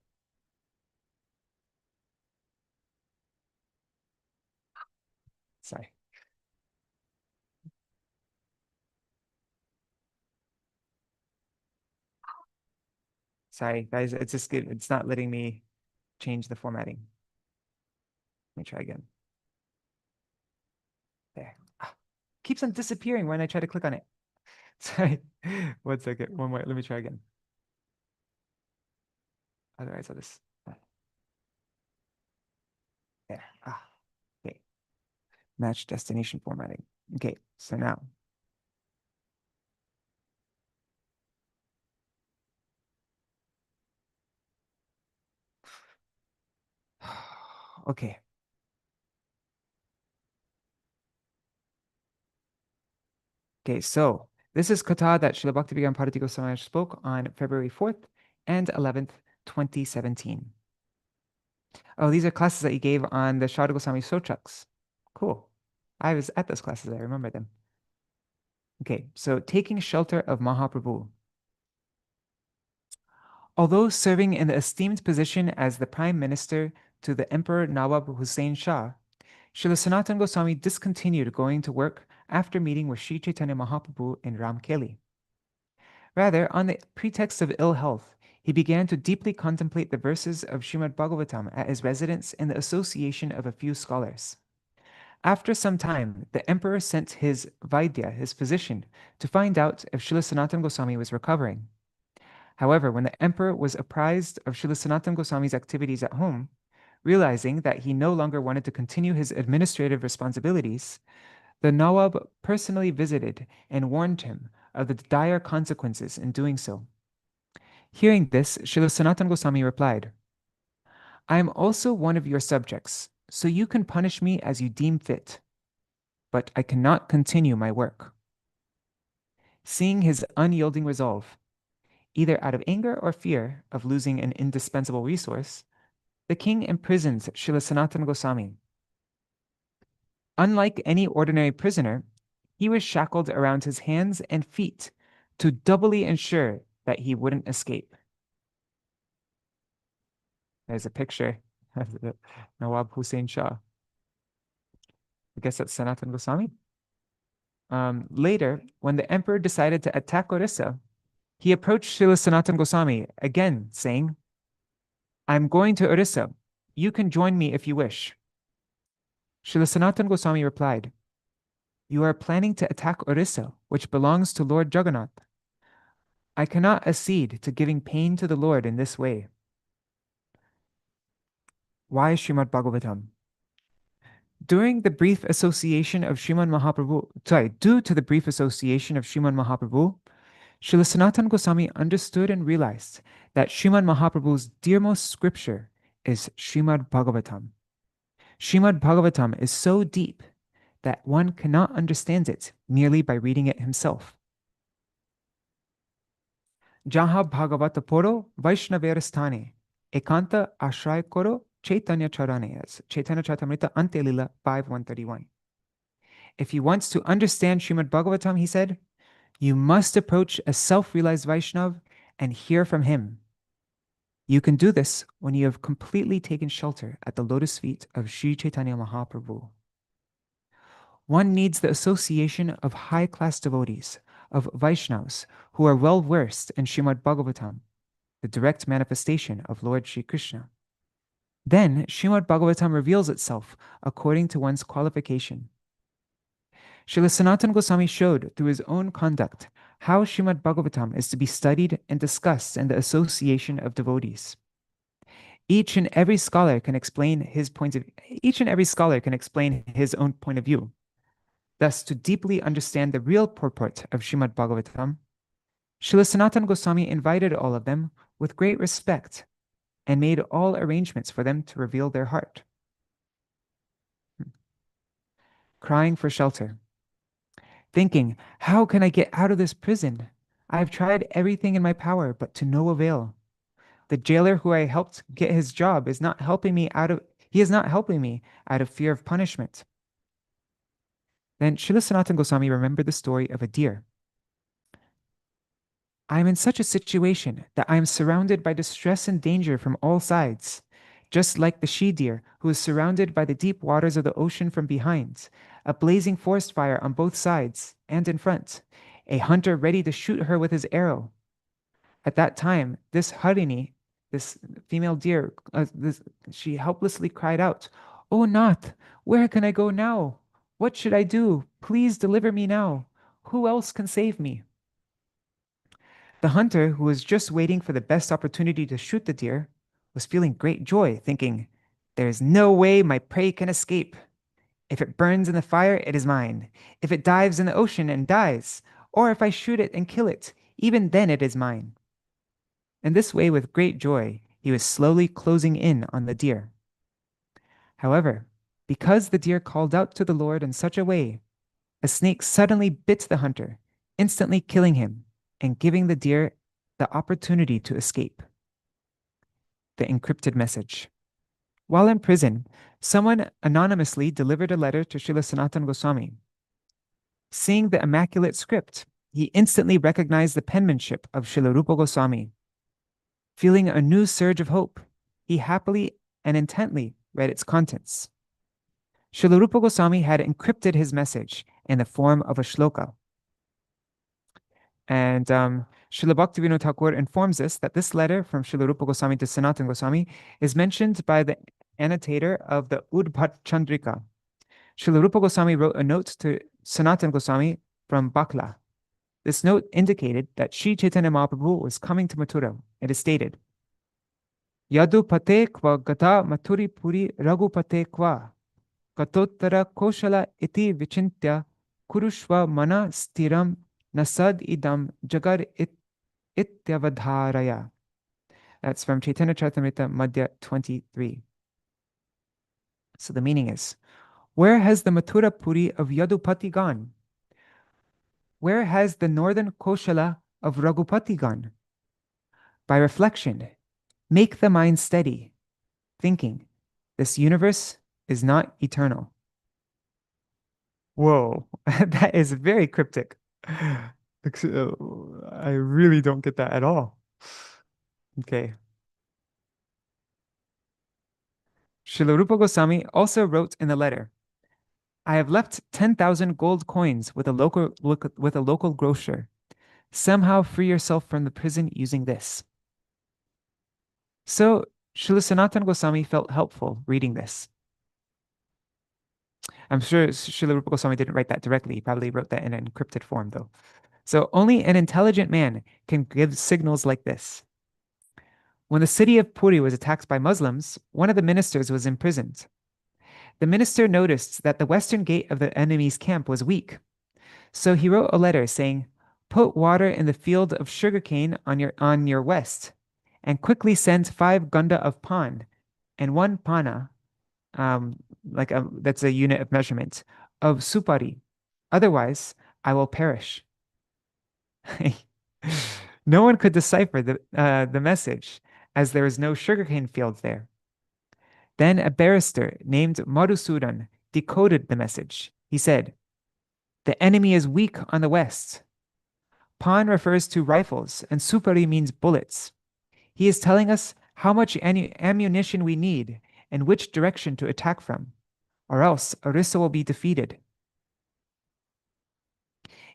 Sorry. Sorry, guys, it's just good. It's not letting me change the formatting. Let me try again. There. keeps on disappearing when I try to click on it. Sorry. 1 second. One more. Let me try again. Otherwise, I'll just. There. Okay. Match destination formatting. Okay. So now. Okay. Okay, so this is Katha that Srila Bhaktivedānta Bharati Goswami spoke on February 4th and 11th, 2017. Oh, these are classes that he gave on the Shrada Goswami Sotraks. Cool. I was at those classes. I remember them. Okay, so taking shelter of Mahaprabhu. Although serving in the esteemed position as the Prime Minister to the Emperor Nawab Hussain Shah, Śrīla Sanātana Gosvāmī discontinued going to work after meeting with Sri Chaitanya Mahaprabhu in Ramkeli. Rather, on the pretext of ill health, he began to deeply contemplate the verses of Śrīmad Bhagavatam at his residence in the association of a few scholars. After some time, the emperor sent his Vaidya, his physician, to find out if Śrīla Sanātana Gosvāmī was recovering. However, when the emperor was apprised of Śrīla Sanātana Gosvāmī's activities at home, realizing that he no longer wanted to continue his administrative responsibilities, the Nawab personally visited and warned him of the dire consequences in doing so. Hearing this, Śrīla Sanātana Gosvāmī replied, I am also one of your subjects, so you can punish me as you deem fit, but I cannot continue my work. Seeing his unyielding resolve, either out of anger or fear of losing an indispensable resource, the king imprisoned Śrīla Sanātana Gosvāmī. Unlike any ordinary prisoner, he was shackled around his hands and feet to doubly ensure that he wouldn't escape. There's a picture of Nawab Hussain Shah. I guess that's Sanatana Goswami. Later, when the emperor decided to attack Orissa, he approached Śrīla Sanātana Gosvāmī again, saying, I'm going to Orissa. You can join me if you wish. Śrīla Sanātana Gosvāmī replied, You are planning to attack Orissa, which belongs to Lord Jagannath. I cannot accede to giving pain to the Lord in this way. Why Śrīmad Bhagavatam? Due to the brief association of Śrīmad Mahaprabhu, Śrīla Sanātana Gosvāmī understood and realized that Śrīmad Mahaprabhu's dearmost scripture is Śrīmad Bhagavatam. Śrīmad Bhagavatam is so deep that one cannot understand it merely by reading it himself. Jaha Bhagavata Poro Vaishnaverasthane Ekanta Ashray Koro Caitanya Charane, as Chaitanya Charitamrita Ante Lila 5:131. If he wants to understand Śrīmad Bhagavatam, he said, you must approach a self-realized Vaishnav and hear from him. You can do this when you have completely taken shelter at the lotus feet of Sri Chaitanya Mahaprabhu. One needs the association of high-class devotees, of Vaishnavas, who are well-versed in Śrīmad Bhagavatam, the direct manifestation of Lord Shri Krishna. Then Śrīmad Bhagavatam reveals itself according to one's qualification. Śrīla Sanātana Gosvāmī showed through his own conduct how Śrīmad Bhagavatam is to be studied and discussed in the association of devotees. Each and every scholar can explain his own point of view. Thus, to deeply understand the real purport of Śrīmad Bhagavatam, Śrīla Sanātana Gosvāmī invited all of them with great respect and made all arrangements for them to reveal their heart. Crying for shelter. Thinking, how can I get out of this prison? I have tried everything in my power, but to no avail. The jailer who I helped get his job is not helping me out of fear of punishment. Then Śrīla Sanātana Gosvāmī remembered the story of a deer. I am in such a situation that I am surrounded by distress and danger from all sides, just like the she-deer who is surrounded by the deep waters of the ocean from behind, a blazing forest fire on both sides and in front, a hunter ready to shoot her with his arrow. At that time, this harini, this female deer, she helplessly cried out, "Oh Nath, where can I go now? What should I do? Please deliver me now. Who else can save me? The hunter, who was just waiting for the best opportunity to shoot the deer, was feeling great joy, thinking, there is no way my prey can escape. If it burns in the fire, it is mine. If it dives in the ocean and dies, or if I shoot it and kill it, even then it is mine. In this way, with great joy, he was slowly closing in on the deer. However, because the deer called out to the Lord in such a way, a snake suddenly bit the hunter, instantly killing him and giving the deer the opportunity to escape. The encrypted message. While in prison, someone anonymously delivered a letter to Śrīla Sanātana Gosvāmī. Seeing the immaculate script, he instantly recognized the penmanship of Śrīla Rupa Gosvāmī. Feeling a new surge of hope, he happily and intently read its contents. Śrīla Rupa Gosvāmī had encrypted his message in the form of a shloka. And Srila Bhaktivedānta Thakur informs us that this letter from Śrīla Rupa Gosvāmī to Sanatana Gosvāmī is mentioned by the annotator of the Udbhat Chandrika. Śrīla Rupa Gosvāmī wrote a note to Sanatana Gosvāmī from Bakla. This note indicated that Sri Chaitanya Mahaprabhu was coming to Mathura. It is stated, Yadu pate kva gata Mathuri puri Raghupate kva Katottara koshala iti vichintya kurushva mana stiram nasad idam jagar ityavadharaya. That's from Chaitanya Charitamrita Madhya 23. So the meaning is, where has the Mathura Puri of Yadupati gone? Where has the northern Koshala of Raghupati gone? By reflection, make the mind steady, thinking, this universe is not eternal. Whoa, that is very cryptic. I really don't get that at all. Okay. Śrīla Rupa Gosvāmī also wrote in the letter, I have left 10,000 gold coins with a local grocer. Somehow free yourself from the prison using this. So Śrīla Sanātana Gosvāmī felt helpful reading this. I'm sure Śrīla Rupa Gosvāmī didn't write that directly. He probably wrote that in an encrypted form, though. So only an intelligent man can give signals like this. When the city of Puri was attacked by Muslims, one of the ministers was imprisoned. The minister noticed that the western gate of the enemy's camp was weak. So he wrote a letter saying, put water in the field of sugarcane on your west, and quickly send 5 gunda of pan and 1 pana, that's a unit of measurement, of supari. Otherwise, I will perish. No one could decipher the message, as there was no sugarcane fields there. Then a barrister named Madhusudan decoded the message. He said, the enemy is weak on the west. Pan refers to rifles, and supari means bullets. He is telling us how much ammunition we need and which direction to attack from, or else Orissa will be defeated.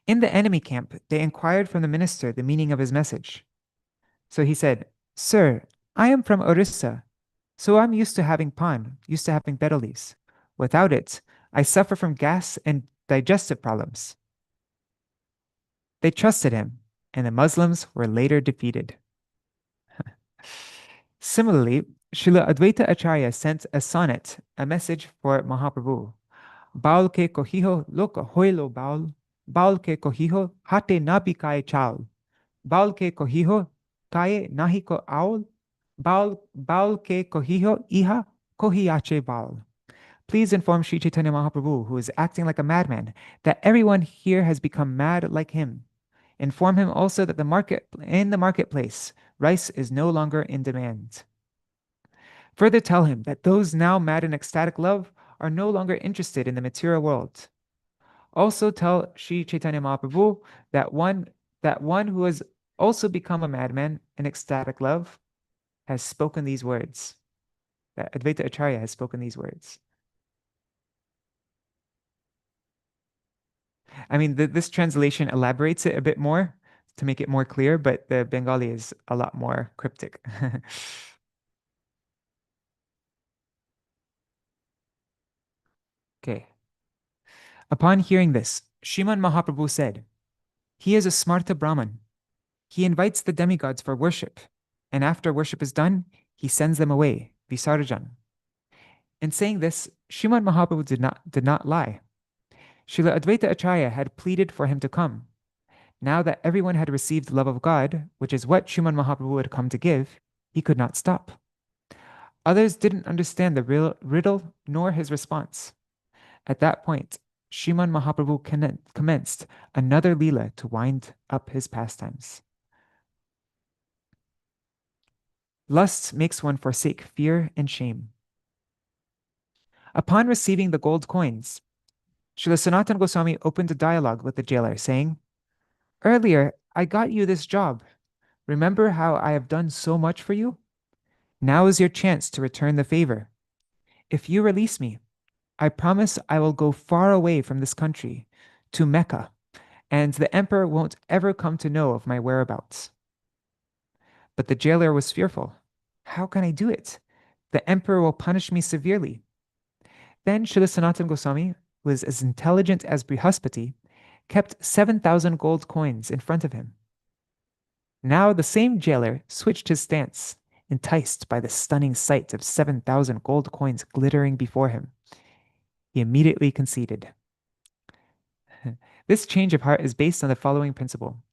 In the enemy camp, they inquired from the minister the meaning of his message. So he said, Sir, I am from Orissa, so I'm used to having pan, used to having betel leaves. Without it, I suffer from gas and digestive problems. They trusted him, and the Muslims were later defeated. Similarly, Srila Advaita Acharya sent a sonnet, a message for Mahaprabhu. Baul ke kohiho loka hoilo baul, baul ke kohiho hate nabi kai chal, baul ke kohiho kaye nahi ko aul, baul ke kohiho iha kohiyache baul. Please inform Sri Chaitanya Mahaprabhu, who is acting like a madman, that everyone here has become mad like him. Inform him also that in the marketplace, rice is no longer in demand. Further tell him that those now mad in ecstatic love are no longer interested in the material world. Also tell Sri Chaitanya Mahaprabhu that one who has also become a madman in ecstatic love has spoken these words. That Advaita Acharya has spoken these words. I mean, this translation elaborates it a bit more to make it more clear, but the Bengali is a lot more cryptic. Okay. Upon hearing this, Śrīmad Mahaprabhu said, "He is a smarta Brahman. He invites the demigods for worship, and after worship is done, he sends them away, Visarjan." In saying this, Śrīmad Mahaprabhu did not lie. Srila Advaita Acharya had pleaded for him to come. Now that everyone had received the love of God, which is what Śrīmad Mahaprabhu had come to give, he could not stop. Others didn't understand the riddle nor his response. At that point, Śrīmad Mahaprabhu commenced another Leela to wind up his pastimes. Lust makes one forsake fear and shame. Upon receiving the gold coins, Śrīla Sanātana Gosvāmī opened a dialogue with the jailer, saying, "Earlier, I got you this job. Remember how I have done so much for you? Now is your chance to return the favor. If you release me, I promise I will go far away from this country, to Mecca, and the emperor won't ever come to know of my whereabouts." But the jailer was fearful. "How can I do it? The emperor will punish me severely." Then Śrīla Sanātana Gosvāmī, who was as intelligent as Brihaspati, kept 7,000 gold coins in front of him. Now the same jailer switched his stance, enticed by the stunning sight of 7,000 gold coins glittering before him. He immediately conceded. This change of heart is based on the following principle.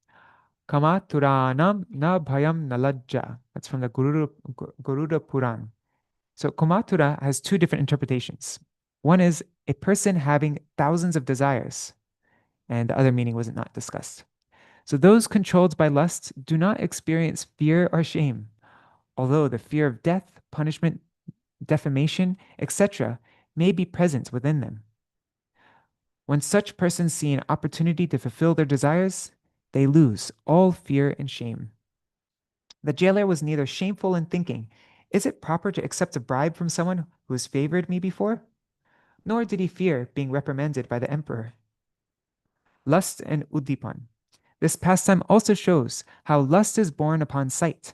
Kamaturanam na bhayam na lajja. That's from the Guru-pūrṇimā. So Kamatura has two different interpretations. One is a person having thousands of desires, and the other meaning was not discussed. So those controlled by lust do not experience fear or shame, although the fear of death, punishment, defamation, etc. may be present within them. When such persons see an opportunity to fulfill their desires, they lose all fear and shame. The jailer was neither shameful in thinking, "Is it proper to accept a bribe from someone who has favored me before?" Nor did he fear being reprimanded by the emperor. Lust and Udipan. This pastime also shows how lust is born upon sight.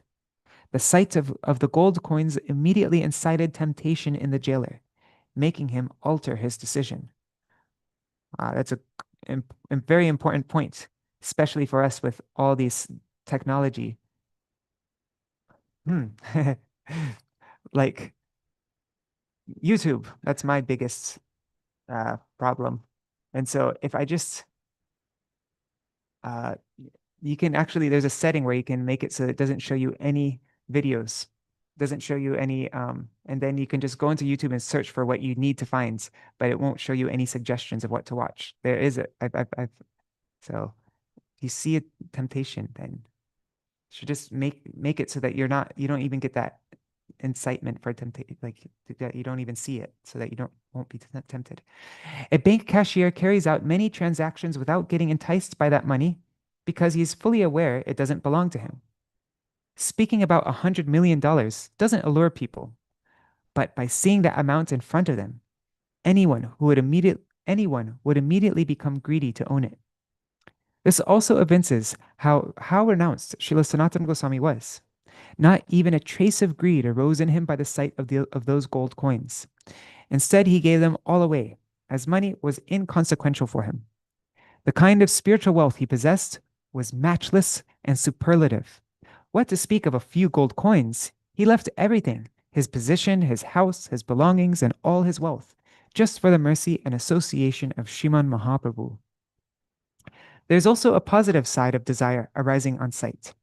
The sight of the gold coins immediately incited temptation in the jailer, making him alter his decision. That's a very important point, especially for us with all these technology. Like YouTube, that's my biggest problem. And so if I just, you can actually, there's a setting where you can make it so it doesn't show you any videos, doesn't show you any, and then you can just go into YouTube and search for what you need to find, but it won't show you any suggestions of what to watch. There is it. So if you see a temptation, then you should just make it so that you don't even get that incitement for temptation, like that you don't even see it, so that you won't be tempted. A bank cashier carries out many transactions without getting enticed by that money because he's fully aware it doesn't belong to him. Speaking about $100 million doesn't allure people, but by seeing that amount in front of them, anyone would immediately become greedy to own it. This also evinces how renounced Śrīla Sanātana Gosvāmī was. Not even a trace of greed arose in him by the sight of those gold coins. Instead, he gave them all away, as money was inconsequential for him. The kind of spiritual wealth he possessed was matchless and superlative. What to speak of a few gold coins? He left everything, his position, his house, his belongings, and all his wealth, just for the mercy and association of Śrīmad Mahaprabhu. There's also a positive side of desire arising on sight.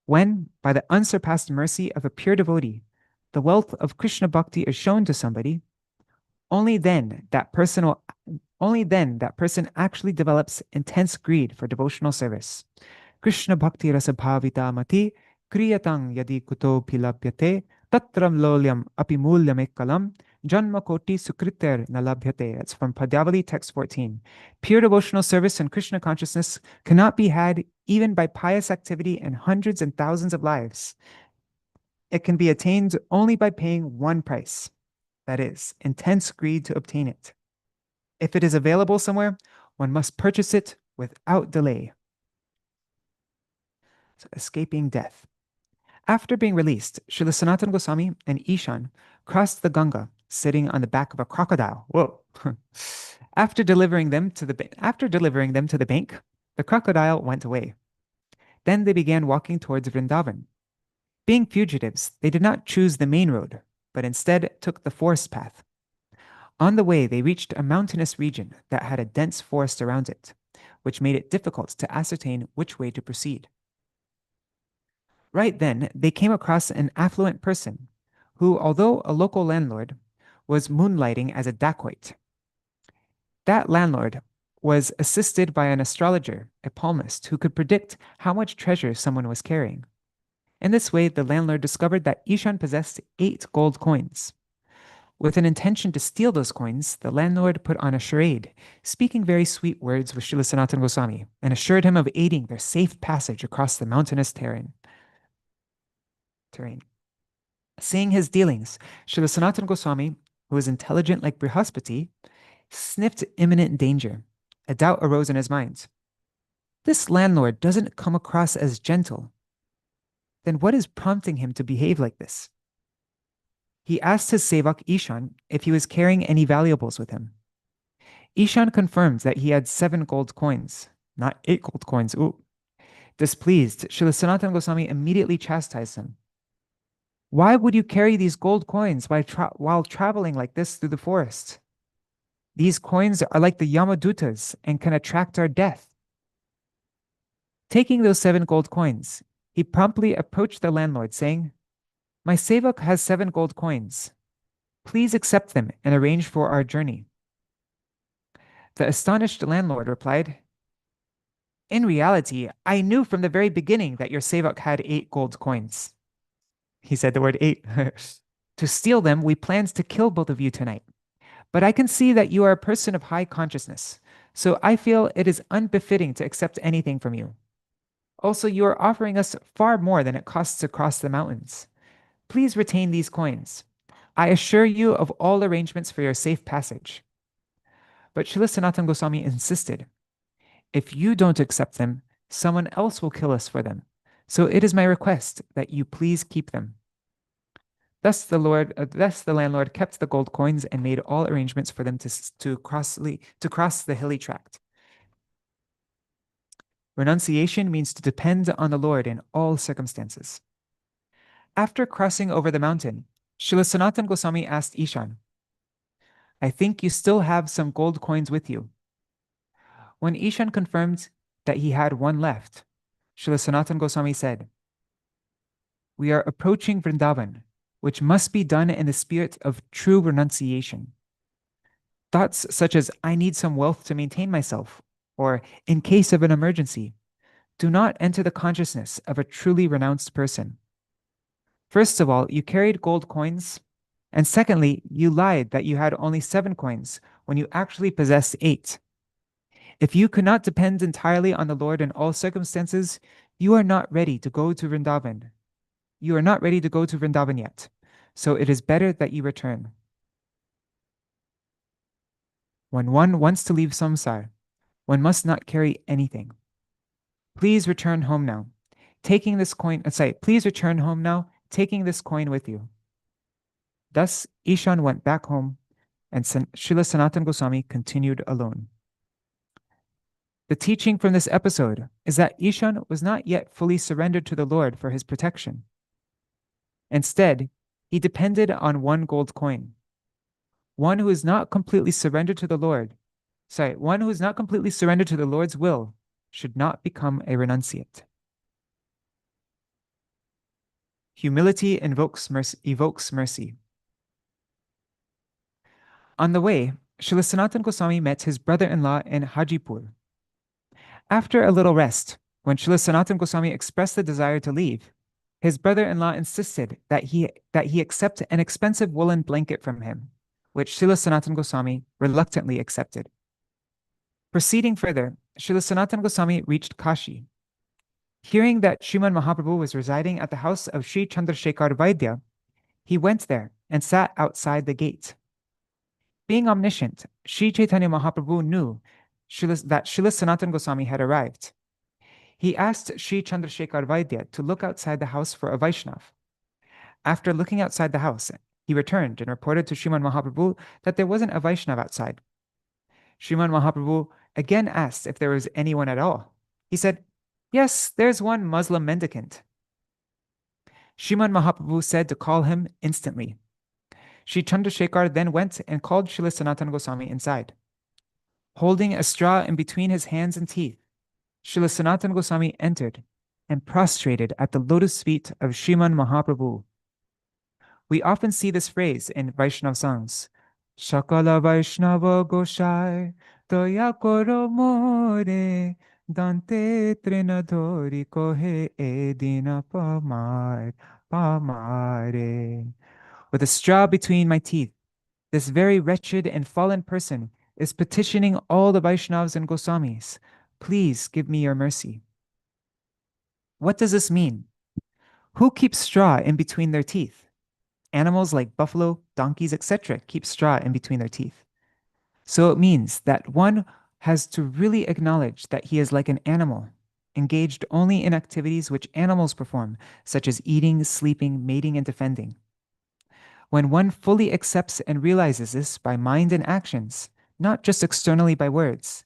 When, by the unsurpassed mercy of a pure devotee, the wealth of Krishna bhakti is shown to somebody, only then that person actually develops intense greed for devotional service. Krishna bhakti rasa bhavita mati kriyatang yadi kuto pilabhyate tatram lolyam apimulyam ekkalam janma koti sukriter nalabhyate. That's from Padyavali text 14. Pure devotional service and Krishna consciousness cannot be had even by pious activity and hundreds and thousands of lives. It can be attained only by paying one price, that is, intense greed to obtain it. If it is available somewhere, one must purchase it without delay. So, escaping death. After being released, Śrīla Sanātana Gosvāmī and Ishan crossed the Ganga, sitting on the back of a crocodile. Whoa! After delivering them to the bank, the crocodile went away. Then they began walking towards Vrindavan. Being fugitives, they did not choose the main road, but instead took the forest path. On the way, they reached a mountainous region that had a dense forest around it, which made it difficult to ascertain which way to proceed. Right then, they came across an affluent person who, although a local landlord, was moonlighting as a dacoit. That landlord was assisted by an astrologer, a palmist, who could predict how much treasure someone was carrying. In this way, the landlord discovered that Ishan possessed 8 gold coins. With an intention to steal those coins, the landlord put on a charade, speaking very sweet words with Śrīla Sanātana Gosvāmī, and assured him of aiding their safe passage across the mountainous terrain. Seeing his dealings, Śrīla Sanātana Gosvāmī, who was intelligent like Brihaspati, sniffed imminent danger. A doubt arose in his mind. This landlord doesn't come across as gentle. Then what is prompting him to behave like this? He asked his sevak Ishan if he was carrying any valuables with him. Ishan confirmed that he had 7 gold coins, not 8 gold coins. Ooh. Displeased, Śrīla Sanātana Gosvāmī immediately chastised him. Why would you carry these gold coins while traveling like this through the forest? These coins are like the Yamadutas and can attract our death. Taking those 7 gold coins, he promptly approached the landlord, saying, My sevak has 7 gold coins. Please accept them and arrange for our journey. The astonished landlord replied, In reality, I knew from the very beginning that your sevak had 8 gold coins. He said the word 8. To steal them, we planned to kill both of you tonight. But I can see that you are a person of high consciousness, so I feel it is unbefitting to accept anything from you. Also, you are offering us far more than it costs to cross the mountains. Please retain these coins. I assure you of all arrangements for your safe passage. But Śrīla Sanātana Gosvāmī insisted, If you don't accept them, someone else will kill us for them. So it is my request that you please keep them. Thus the landlord kept the gold coins and made all arrangements for them to cross the hilly tract. Renunciation means to depend on the Lord in all circumstances. After crossing over the mountain, Śrīla Sanātana Gosvāmī asked Ishan, I think you still have some gold coins with you. When Ishan confirmed that he had 1 left, Śrīla Sanātana Gosvāmī said, We are approaching Vrindavan, which must be done in the spirit of true renunciation. Thoughts such as, I need some wealth to maintain myself, or in case of an emergency, do not enter the consciousness of a truly renounced person. First of all, you carried gold coins, and secondly, you lied that you had only 7 coins when you actually possessed 8. If you could not depend entirely on the Lord in all circumstances, you are not ready to go to Vrindavan. You are not ready to go to Vrindavan yet, so it is better that you return. When one wants to leave samsara, one must not carry anything. Please return home now, taking this coin. Please return home now, taking this coin with you. Thus, Ishan went back home, and Śrīla Sanātana Gosvāmī continued alone. The teaching from this episode is that Ishan was not yet fully surrendered to the Lord for his protection. Instead, he depended on 1 gold coin. One who is not completely surrendered to the Lord, one who is not completely surrendered to the Lord's will should not become a renunciate. Humility evokes mercy. On the way, Śrīla Sanātana Gosvāmī met his brother-in-law in Hajipur. After a little rest, when Śrīla Sanātana Gosvāmī expressed the desire to leave, his brother-in-law insisted that he accept an expensive woolen blanket from him, which Śrīla Sanātana Gosvāmī reluctantly accepted. Proceeding further, Śrīla Sanātana Gosvāmī reached Kashi. Hearing that Śrīmad Mahaprabhu was residing at the house of Sri Chandrasekhar Vaidya, he went there and sat outside the gate. Being omniscient, Sri Chaitanya Mahaprabhu knew that Śrīla Sanātana Gosvāmī had arrived. He asked Sri Chandrasekhar Vaidya to look outside the house for a Vaishnav. After looking outside the house, he returned and reported to Śrīmad Mahaprabhu that there wasn't a Vaishnav outside. Srimad Mahaprabhu again asked if there was anyone at all. He said, "Yes, there's one Muslim mendicant." Srimad Mahaprabhu said to call him instantly. Sri Chandrasekhar then went and called Śrīla Sanātana Gosvāmī inside. Holding a straw in between his hands and teeth, Śrīla Sanātana Gosvāmī entered and prostrated at the lotus feet of Srimad Mahaprabhu. We often see this phrase in Vaishnava songs. Shakala Vaishnava Goshai Toya Koro More Dante Trinadori Kohe Edina Pamare. With a straw between my teeth, this very wretched and fallen person is petitioning all the Vaishnavas and Goswamis, please give me your mercy. What does this mean? Who keeps straw in between their teeth? Animals like buffalo, donkeys, etc. keep straw in between their teeth. So it means that one has to really acknowledge that he is like an animal, engaged only in activities which animals perform, such as eating, sleeping, mating, and defending. When one fully accepts and realizes this by mind and actions, not just externally by words,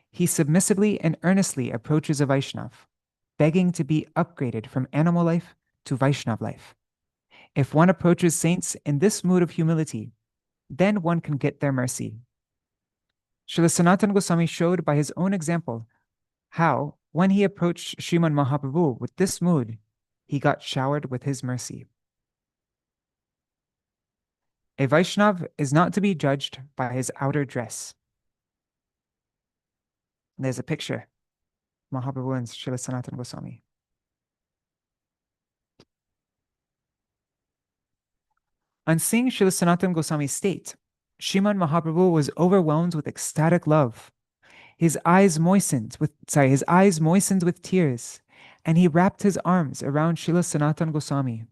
he submissively and earnestly approaches a Vaishnav, begging to be upgraded from animal life to Vaishnav life. If one approaches saints in this mood of humility, then one can get their mercy. Śrīla Sanātana Gosvāmī showed by his own example how, when he approached Srimad Mahaprabhu with this mood, he got showered with his mercy. A Vaishnav is not to be judged by his outer dress. There's a picture, Mahaprabhu and Śrīla Sanātana Gosvāmī. On seeing Śrīla Sanātana Gosvāmī's state, Srimad Mahaprabhu was overwhelmed with ecstatic love. His eyes moistened with tears, and he wrapped his arms around Śrīla Sanātana Gosvāmī.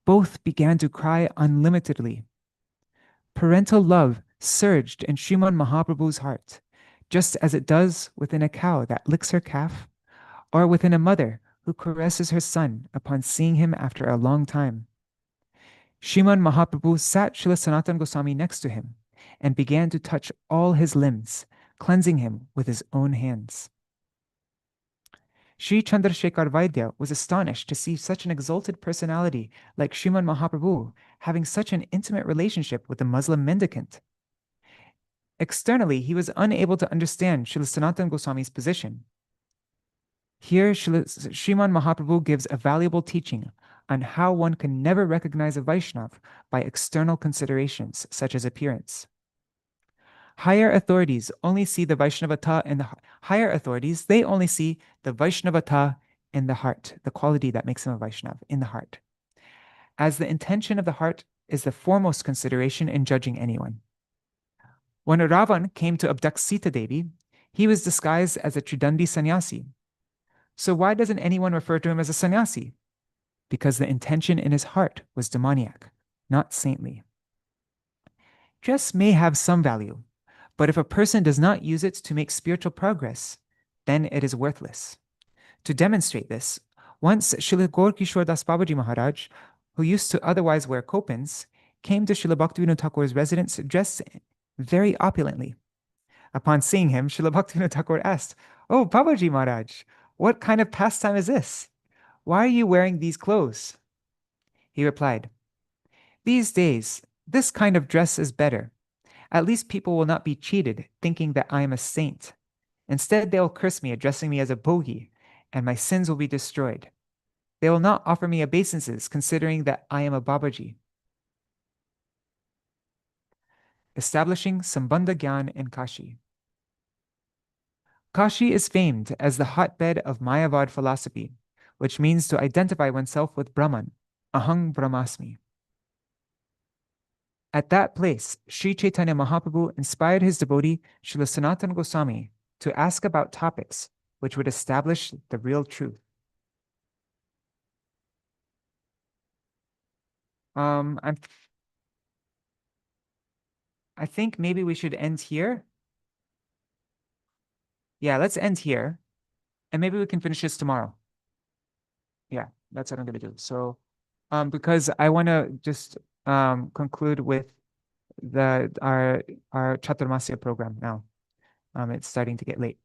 Both began to cry unlimitedly. Parental love surged in Srimad Mahaprabhu's heart, just as it does within a cow that licks her calf, or within a mother who caresses her son upon seeing him after a long time. Srimad Mahaprabhu sat Śrīla Sanātana Gosvāmī next to him and began to touch all his limbs, cleansing him with his own hands. Sri Chandrasekhar Vaidya was astonished to see such an exalted personality like Srimad Mahaprabhu having such an intimate relationship with a Muslim mendicant. Externally, he was unable to understand Śrīla Sanātana Gosvāmī's position. Here, Srimad Mahaprabhu gives a valuable teaching on how one can never recognize a Vaishnav by external considerations, such as appearance. Higher authorities only see the Vaishnavata in the higher authorities, they only see the Vaishnavata in the heart, the quality that makes him a Vaishnav in the heart, as the intention of the heart is the foremost consideration in judging anyone. When Ravan came to abduct Sita Devi, he was disguised as a Tridandi sannyasi. So why doesn't anyone refer to him as a sannyasi? Because the intention in his heart was demoniac, not saintly. Dress may have some value, but if a person does not use it to make spiritual progress, then it is worthless. To demonstrate this, once Srila Gaur Kishore Das Babaji Maharaj, who used to otherwise wear kopins, came to Srila Bhaktivedānta Thakur's residence dressed very opulently. Upon seeing him, Srila Bhaktivedānta Thakur asked, "Oh, Babaji Maharaj, what kind of pastime is this? Why are you wearing these clothes?" He replied, "These days, this kind of dress is better. At least people will not be cheated thinking that I am a saint. Instead, they will curse me, addressing me as a bhogi, and my sins will be destroyed. They will not offer me obeisances, considering that I am a Babaji." Establishing Sambandha Gyan in Kashi. Kashi is famed as the hotbed of Mayavad philosophy, which means to identify oneself with Brahman, Aham Brahmasmi. At that place, Sri Chaitanya Mahaprabhu inspired his devotee, Śrīla Sanātana Gosvāmī, to ask about topics which would establish the real truth. I think maybe we should end here. Yeah, let's end here. And maybe we can finish this tomorrow. Yeah, that's what I'm going to do. So, because I want to just conclude with our Chaturmasya program now. It's starting to get late.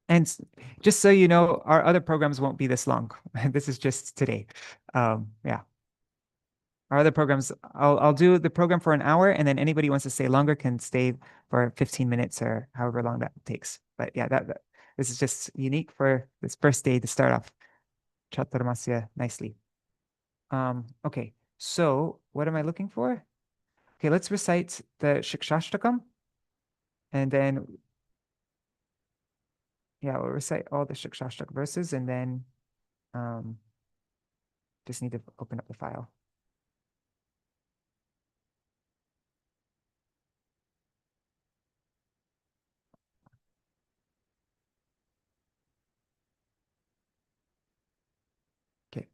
And just so you know, our other programs won't be this long. This is just today. Yeah. Our other programs, I'll do the program for an hour, and then anybody who wants to stay longer can stay for 15 minutes or however long that takes. But yeah, this is just unique for this first day to start off Chaturmasya nicely. Okay, so what am I looking for? Okay, let's recite the Shikshashtakam, and then yeah, we'll recite all the Shikshashtaka verses, and then just need to open up the file. Okay.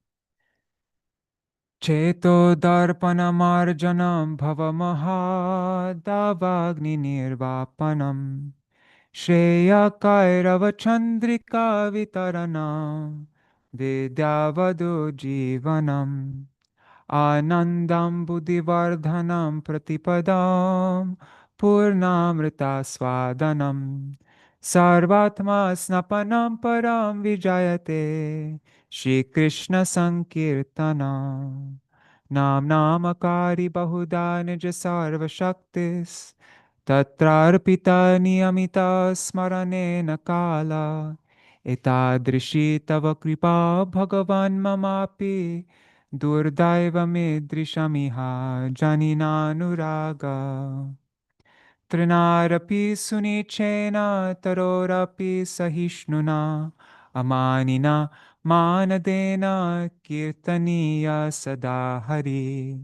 Cheto darpanamarjanam bhavamahadavagni nirvapanam Shreya kairava chandrika vitaranam Vidyavadu jivanam Anandam buddhivardhanam pratipadam Purnamrita swadanam Sarvatma snapanam param vijayate Shri Krishna Sankirtanam Nam Namakari Bahuda Nija Sarva Shaktis Tatrarpita Niyamita Smaranena Kala Etadrishi Tava Kripa Bhagavan Mamapi Durdaiva Midrishamiha Janinanuraga Trinarapi Sunichena Tarorapi Sahishnuna Amanina Manadena Kirtaniya Sada Hari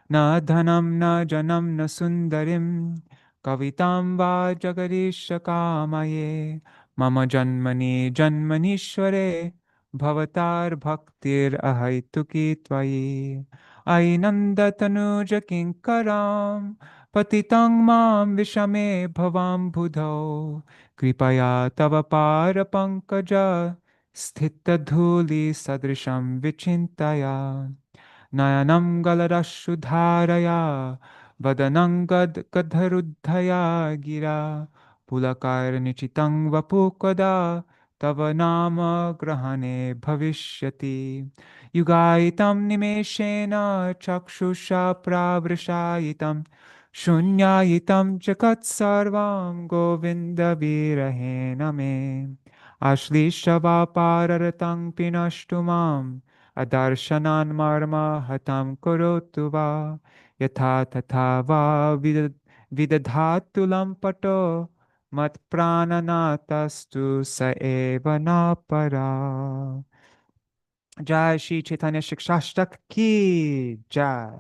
Na dhanam na janam na sundarim Kavitam va jagarisha kamaye Mama janmani janmanishware Bhavatar bhaktir ahaituki tvayi Ainanda tanuja kinkaram Patitang mam vishame bhavam budho Kripaya tava para pankaja Sthita dhuli sadrisham vichintaya Nayanam galarashudharaya Vadanam gadharuddhaya gira Pulakar nichitang vapukada Tava nama grahane bhavishyati Yugaitam nimeshena chakshusha pravrashayitam Shunyayitam jagat sarvam govinda virahena me Ashlisha vapararatam pinashtumam Adarshanan marma hatam korotu va Yatha tatha va vidadhatu lampato Mat prananatastu sa eva na para. Jai Shri Chaitanya Shikshashtak ki Jai.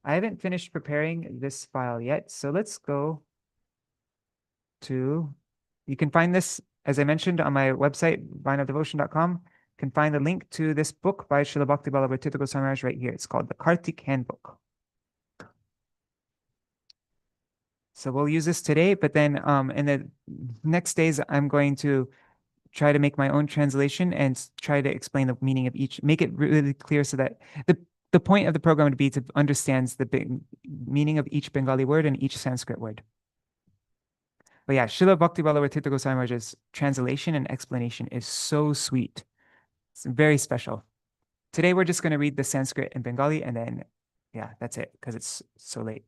I haven't finished preparing this file yet, so let's go to, you can find this, as I mentioned, on my website, vineofdevotion.com. You can find the link to this book by Srila Bhakti Vallabha Tirtha Goswami right here. It's called the Kartik Handbook. So we'll use this today, but then in the next days, I'm going to try to make my own translation and try to explain the meaning of each, make it really clear so that the point of the program would be to understand the meaning of each Bengali word and each Sanskrit word. But yeah, Srila Bhakti Vallabha Tirtha Goswami Maharaj's translation and explanation is so sweet. It's very special. Today we're just going to read the Sanskrit and Bengali, and then yeah, that's it because it's so late.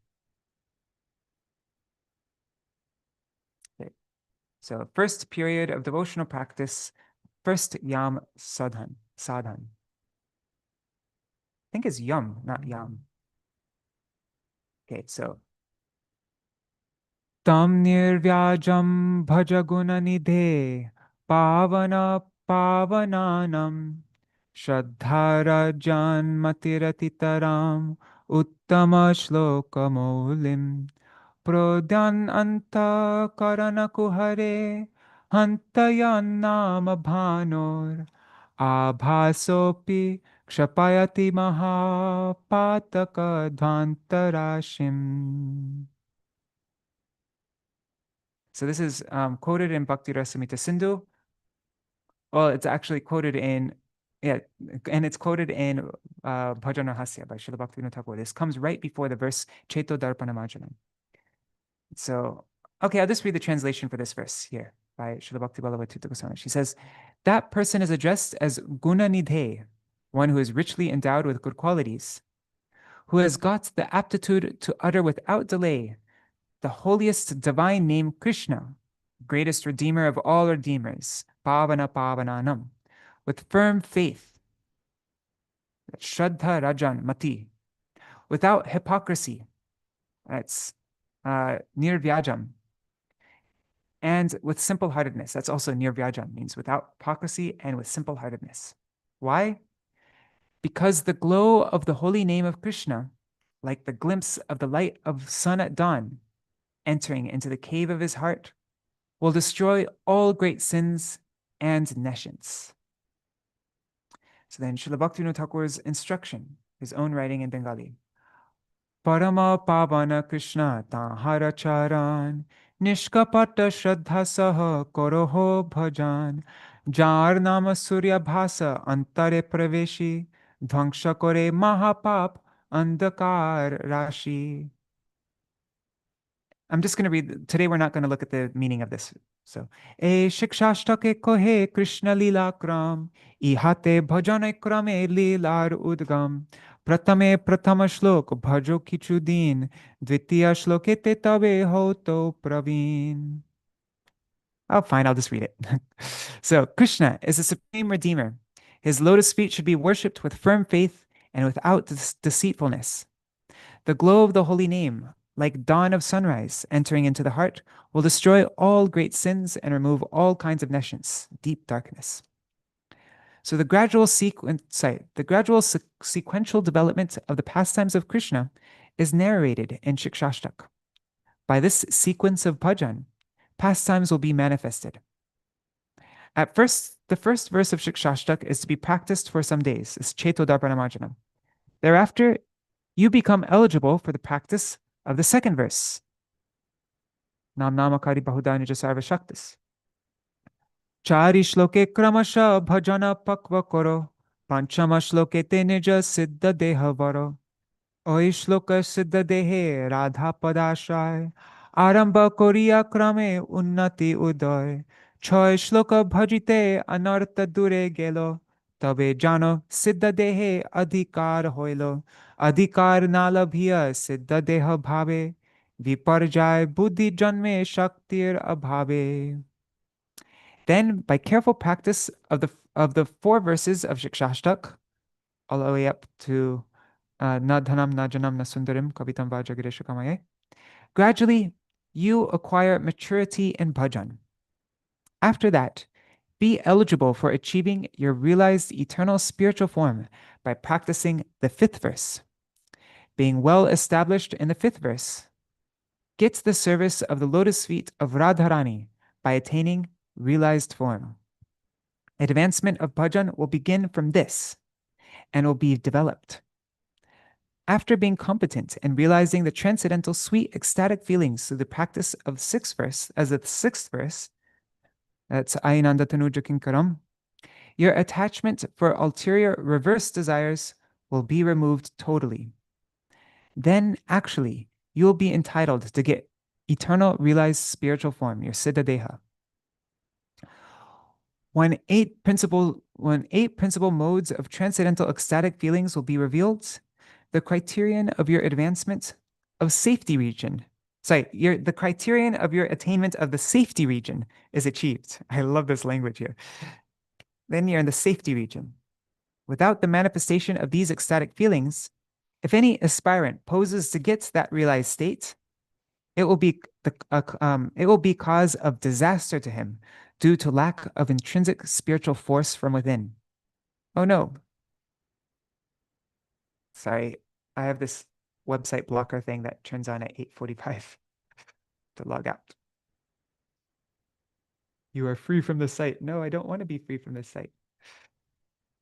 Okay. So first period of devotional practice, first yam sadhan. I think it's yum, not yam. Okay, so tam nirvyajam bhajagunanidhe pavana pavananam Shraddharajan matiratitaram uttama shlokamaulim prodyan anta karanakuhare hantayan nama bhanor abhasopi kshapayati mahapataka dvantarashim. So this is quoted in Bhakti Rasamrita Sindhu. Well, it's actually quoted in, yeah, and it's quoted in Bhajana Hasya by Srila Bhaktivinoda Thakur. This comes right before the verse Cheto Darpanamajanam. So, okay, I'll just read the translation for this verse here by Srila Bhakti Vallabha Goswāmī. She says, that person is addressed as Guna Nidhe, one who is richly endowed with good qualities, who has got the aptitude to utter without delay the holiest divine name Krishna, greatest redeemer of all redeemers, Pavana Pavananam, with firm faith, Shraddha Rajan Mati, without hypocrisy, that's Nirvyajam, and with simple-heartedness. That's also Nirvyajam, means without hypocrisy and with simple-heartedness. Why? Because the glow of the holy name of Krishna, like the glimpse of the light of sun at dawn, entering into the cave of his heart, will destroy all great sins and nescience. So then Srila Bhaktivinoda Thakur's instruction, his own writing in Bengali. Parama Pavana Krishna Tahara Charan Nishkapata Shraddha Saha Koroho Bhajan Jar Nama Surya Bhasa Antare Praveshi Dhvangsha Kore Mahapap Andakar Rashi. I'm just going to read, today we're not going to look at the meaning of this. So, E Shikshashtake Kohe Krishna Lila Kram, Ihate Bhajane Krame Lilar Udgam, Pratame Pratama Shlok Bhajo Kichudin, Dvitiya Shlokete Tabe Hoto Praveen. Oh, fine, I'll just read it. So, Krishna is the supreme redeemer. His lotus feet should be worshipped with firm faith and without deceitfulness. The glow of the holy name, like dawn of sunrise entering into the heart, will destroy all great sins and remove all kinds of nescience, deep darkness. So the gradual sequential development of the pastimes of Krishna is narrated in Shikshashtak. By this sequence of bhajan, pastimes will be manifested. At first, the first verse of Shikshashtak is to be practiced for some days, is Chetodarpanamajana. Thereafter, you become eligible for the practice of the second verse. Nam namakari bahudani jasarva shaktis. Chari shloke kramasha bhajana pakva koro. Panchama shloke te nija siddha deha varo. Oi shloka siddha dehe radha padashai. Aramba koriya krame unnati udoy. Choy shloka bhajite anarta dure gelo. Tabe jano siddha dehe adhikar hoilo. Adhikar nalabhiya siddha deha bhave. Viparjay buddhi janme shaktir abhave. Then, by careful practice of the four verses of Shikshashtak, all the way up to Na dhanam na janam na sundarim kavitam vajragiresha kamaye, gradually you acquire maturity in bhajan. After that, be eligible for achieving your realized eternal spiritual form by practicing the fifth verse. Being well established in the fifth verse, get the service of the lotus feet of Radharani by attaining realized form. Advancement of bhajan will begin from this and will be developed. After being competent in realizing the transcendental sweet ecstatic feelings through the practice of sixth verse, as the sixth verse, that's Ainanda Tanuja Kinkaram, your attachment for ulterior reverse desires will be removed totally. Then, actually, you will be entitled to get eternal realized spiritual form, your Siddha Deha. When eight principal modes of transcendental ecstatic feelings will be revealed, the criterion of your advancement of safety region, the criterion of your attainment of the safety region is achieved. I love this language here. Then you're in the safety region. Without the manifestation of these ecstatic feelings, if any aspirant poses to get that realized state, it will be cause of disaster to him due to lack of intrinsic spiritual force from within. Oh no. Sorry, I have this website blocker thing that turns on at 8:45 to log out. You are free from the site. No, I don't want to be free from this site.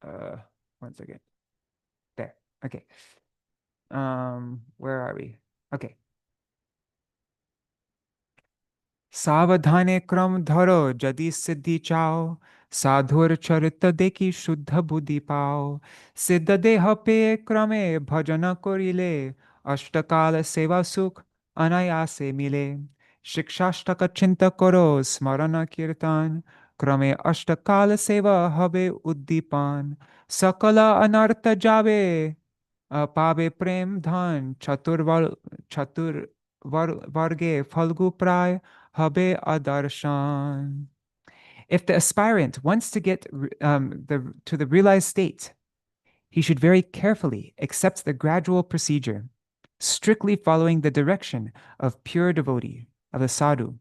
1 second. There. Okay. Where are we? Okay. Savadhane kram dharo jadi siddhi chao, sadhur charita deki shuddha buddhi pao, siddha deha pe krame bhajana korile, ashtakala seva sukh anayase mile, Shikshashtaka chinta koro smarana kirtan. Krame ashtakala seva habe uddipan. Sakala anartha jabe. Pabe prem dhan chatur varge falgu pray habe adarshan. If the aspirant wants to get to the realized state, he should very carefully accept the gradual procedure, strictly following the direction of pure devotee, of the sadhu,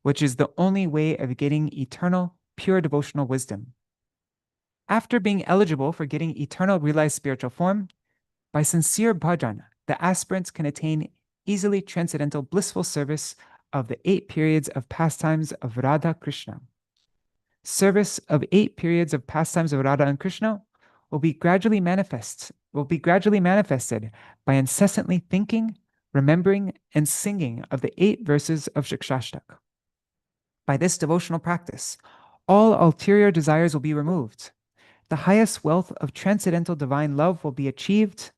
which is the only way of getting eternal, pure devotional wisdom. After being eligible for getting eternal realized spiritual form, by sincere bhajan, the aspirants can attain easily transcendental blissful service of the 8 periods of pastimes of Radha Krishna. Service of 8 periods of pastimes of Radha and Krishna will be gradually manifested by incessantly thinking, remembering, and singing of the 8 verses of Shikshashtak. By this devotional practice, all ulterior desires will be removed. The highest wealth of transcendental divine love will be achieved,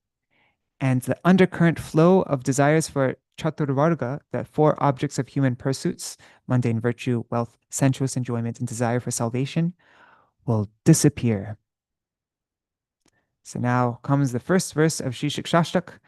and the undercurrent flow of desires for chaturvarga, the 4 objects of human pursuits, mundane virtue, wealth, sensuous enjoyment, and desire for salvation, will disappear. So now comes the first verse of Śrī Shikshashtak.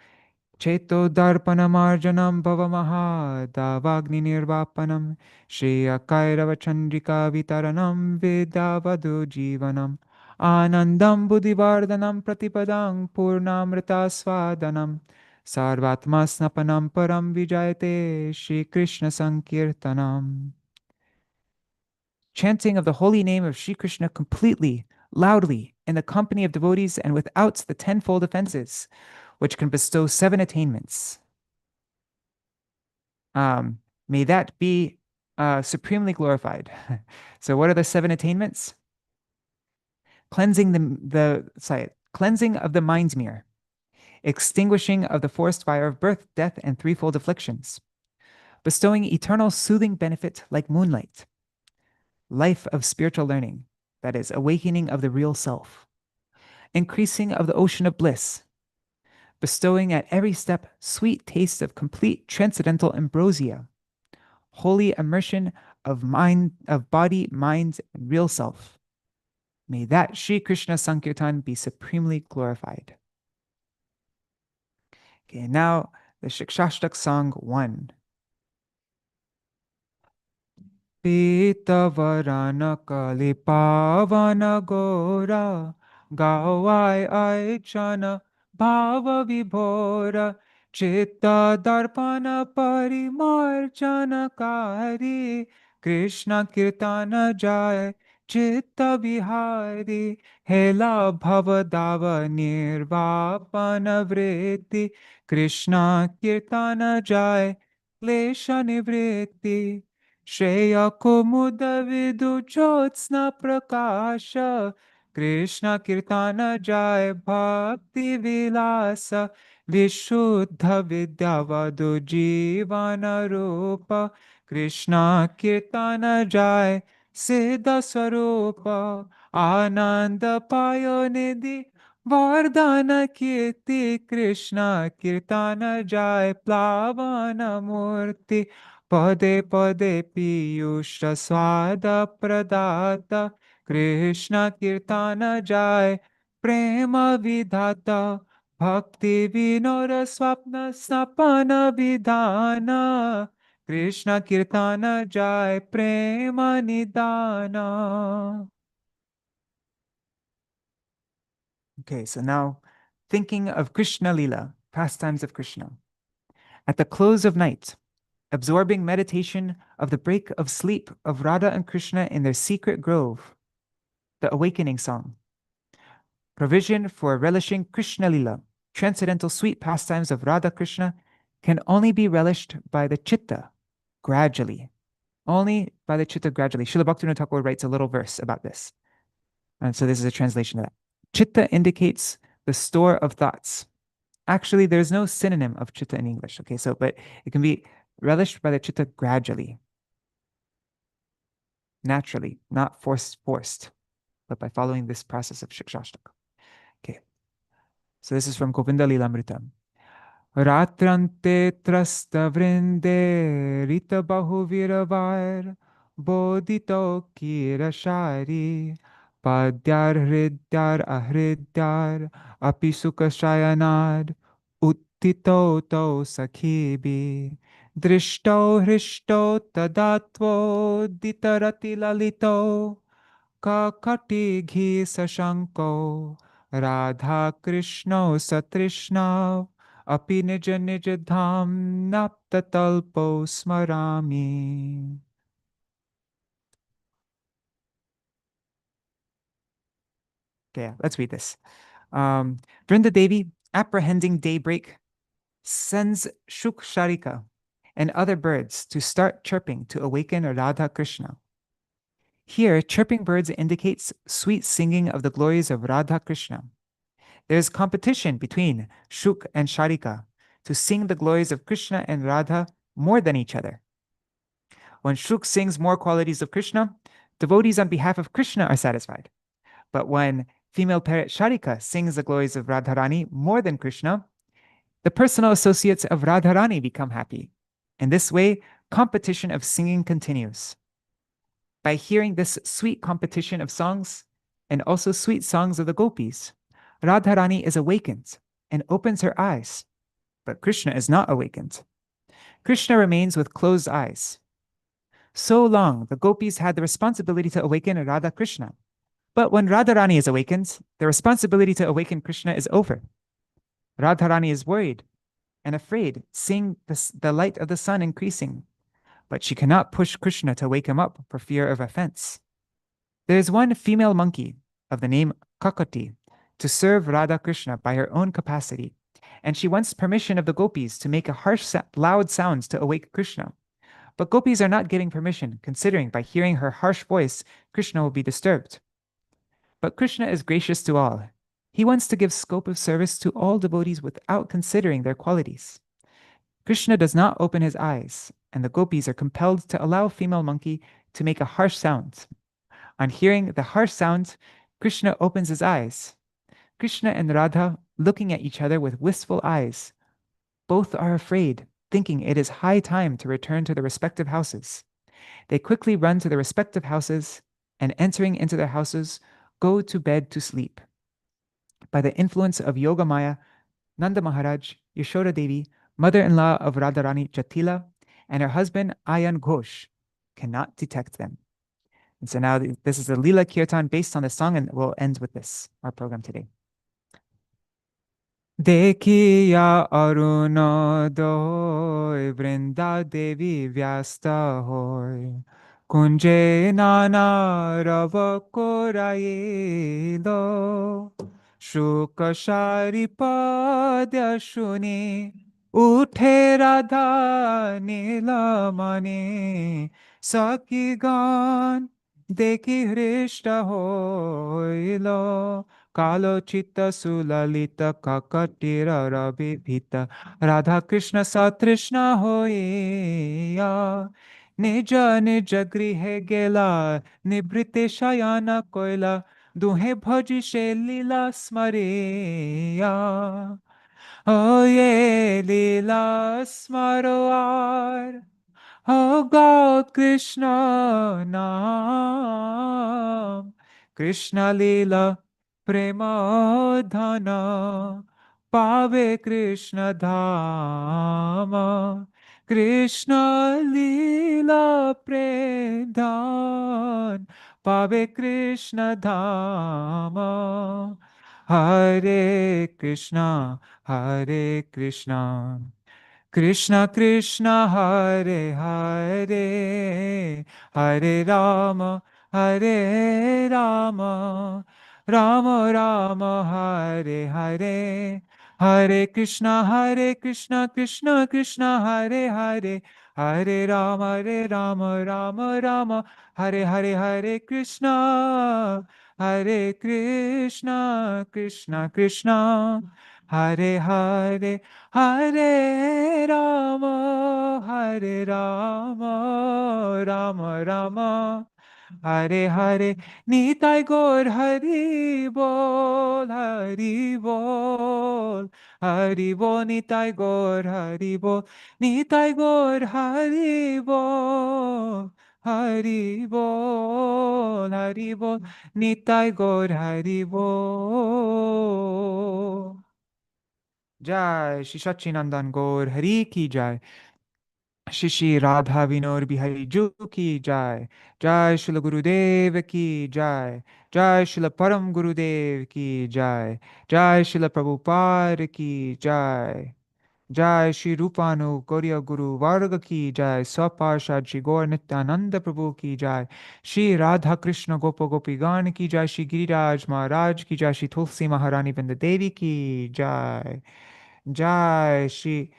Cheto darpanam arjanam bhavamaha davagni nirvapanam shriya kairava chandrika vitaranam vidavadu jivanam anandam buddhivardhanam pratipadam purnamrita svadanam sarvatma snapanam param vijayate Shri Krishna Sankirtanam. Chanting of the holy name of Shri Krishna completely, loudly, in the company of devotees and without the 10-fold offenses, which can bestow 7 attainments. May that be supremely glorified. So what are the 7 attainments? Cleansing cleansing of the mind's mirror, extinguishing of the forest fire of birth, death, and 3-fold afflictions, bestowing eternal soothing benefit like moonlight, life of spiritual learning, that is, awakening of the real self, increasing of the ocean of bliss, bestowing at every step sweet taste of complete transcendental ambrosia, holy immersion of mind, of body, mind, and real self. May that Shri Krishna Sankirtan be supremely glorified. Okay, now the Shikshashtak Song 1. Pita varana kali pavana gora gawai aichana bhava vibhora chitta darpana parimarjana kari Krishna kirtana jai chitta vihari hela bhavadava nirvapana vritti Krishna kirtana jai klesha nivritti Shreya Kumuda Vidu Jyotsna Prakasha Krishna Kirtana Jai Bhakti Vilasa Vishuddha Vidyavadu Jivana Rupa Krishna Kirtana Jai Siddha Swarupa Ananda Payonidhi Vardhana Kirti Krishna Kirtana Jai Plavana Murti Pade pade piyusha swada pradata Krishna kirtana jai prema vidhata Bhakti vinora swapna snapana vidhana Krishna kirtana jai prema nidana. Okay, so now thinking of Krishna Lila, pastimes of Krishna. At the close of night, absorbing meditation of the break of sleep of Radha and Krishna in their secret grove, the awakening song. Provision for relishing Krishna Lila, transcendental sweet pastimes of Radha Krishna, can only be relished by the chitta, gradually. Only by the chitta gradually. Srila Bhaktivinoda Thakur writes a little verse about this. And so this is a translation of that. Chitta indicates the store of thoughts. Actually, there's no synonym of chitta in English. Okay, so, but it can be relished by the chitta gradually, naturally, not forced, but by following this process of Shikshashtak. Okay, so this is from Govinda Lilamrita. Ratrante trasta vrinde rita bahuviravar bodhito kirashari padyar hridyar ahridyar apisukashayanad uttito to sakhibi drishto hristo tadatvo ditarati lalito kakati ghi sashanko Radha Krishna Satrishna Api nija nija dham napta talpo smarami. Okay, let's read this. Vrinda Devi, apprehending daybreak, sends Shuksharika and other birds to start chirping to awaken Radha Krishna. Here, chirping birds indicates sweet singing of the glories of Radha Krishna. There is competition between Shuk and Sharika to sing the glories of Krishna and Radha more than each other. When Shuk sings more qualities of Krishna, devotees on behalf of Krishna are satisfied. But when female parrot Sharika sings the glories of Radharani more than Krishna, the personal associates of Radharani become happy. In this way, competition of singing continues. By hearing this sweet competition of songs and also sweet songs of the gopis, Radharani is awakened and opens her eyes. But Krishna is not awakened. Krishna remains with closed eyes. So long, the gopis had the responsibility to awaken Radha Krishna. But when Radharani is awakened, the responsibility to awaken Krishna is over. Radharani is worried and afraid, seeing the light of the sun increasing. But she cannot push Krishna to wake him up for fear of offense. There is one female monkey of the name Kakati to serve Radha Krishna by her own capacity, and she wants permission of the gopis to make a harsh, loud sounds to awake Krishna. But gopis are not giving permission, considering by hearing her harsh voice, Krishna will be disturbed. But Krishna is gracious to all. He wants to give scope of service to all devotees without considering their qualities. Krishna does not open his eyes, and the gopis are compelled to allow female monkey to make a harsh sound. On hearing the harsh sound, Krishna opens his eyes. Krishna and Radha, looking at each other with wistful eyes, both are afraid, thinking it is high time to return to their respective houses. They quickly run to their respective houses, and entering into their houses, go to bed to sleep. By the influence of Yoga Maya, Nanda Maharaj, Yashoda Devi, mother-in-law of Radharani Jatila, and her husband Ayan Ghosh cannot detect them. And so now this is a Leela Kirtan based on the song, and we'll end with this, our program today. Dekhiya arunodoy Vrinda Devi vyasta hoy Kunje nana rava korayelo Shukashari padya shuni Uthe radha nilamane Saki gan Dekhi hrishta hoylo Kalo chitta sulalita kakatira rabibhita Radha Krishna satrishna hoya Nija nija grihe gela Nibrite shayana koila Duhe bhaji she lila smareya Oye lila smaroar Oh God, Krishna Naam, Krishna Leela Premadhana, Pave Krishna Dhama, Krishna Leela Predhan, Pave Krishna Dhama, Hare Krishna, Hare Krishna. Krishna Krishna Hare Hare Hare Rama Hare Rama Rama Rama Hare Hare Hare Krishna Krishna Krishna Hare Hare Hare Rama Rama Rama Hare Hare Hare Krishna Krishna Krishna Hare Hare Hare Rama, Rama Rama, Hare Hare, Nitai Gaur Hari Bol, Hari Bol, Haribol, Nitai Gaur, Haribol, Nitai Gaur, Haribol, Haribol, Haribol, Nitai Gaur, Haribol. Jai Shri Sachinandan Gaur Hari Ki Jai. Shishi Radha Vinod Bihari Ju Ki Jai. Jai Shila Gurudev Ki Jai. Jai Shila Param Gurudev Ki Jai. Jai Shila Prabhupada Ki Jai. Jai Shri Rupanu Gauriya Guru Varga Ki Jai. Swaparshad Shri Gaur Nityananda Prabhu Ki Jai. Shri Radha Krishna Gopa Gopi Gan Ki Jai. Shri Giriraj Maharaj Ki Jai. Shri Tulsi Maharani Vrinda Devi Ki Jai. Jai Shri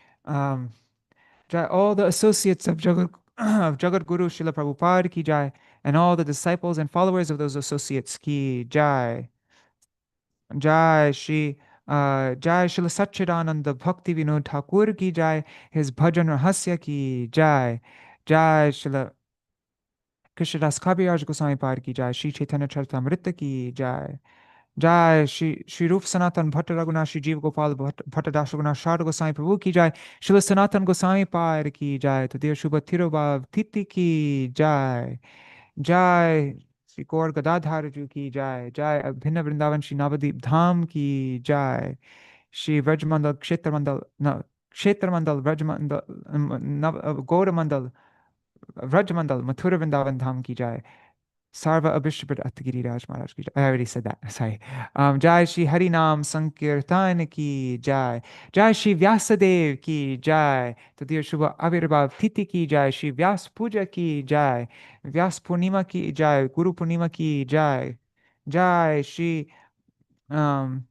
Jai, all the associates of of Jagat Guru Srila Prabhupada ki Jai, and all the disciples and followers of those associates ki Jai. Jai Shri Jai Srila Satchidananda Bhakti Vinod Thakur ki Jai, his bhajan rahasya ki Jai. Jai Srila Krishnadas Kaviraj Goswami Pad ki Jai, Shri Chaitanya Charitamrita ki Jai. Jai Shri Rup Sanatan Bhatta Raghunath Shri Jeev Gopal Bhatta Das Raghunath Sharda Goswami Prabhu ki Jai. Srila Sanatan Goswami Par ki Jai. Tadir Shubha Tirobhav Titi ki Jai. Jai Shri Gaur Gadadhar Ju ki Jai. Jai Abhinna Vrindavan Shri Navadip Dham ki Jai. Shri Vrajmandal Kshetra no Kshetra Vrajmandal Gaura Mandal Vrajmandal Mathura Vrindavan Dham ki Jai. Sarva Abhishtabhat Attagiri Raj Maharaj ki Jai. I already said that. Sorry. Jai Shri Harinam Sankirtan ki Jai. Jai Shri Vyasadev ki Jai. Tadir Shubha Avirbhav Titi ki Jai. Shri Vyāsa-pūjā ki Jai. Vyāsa-pūrṇimā ki Jai. Guru-pūrṇimā ki Jai. Jai Shri um,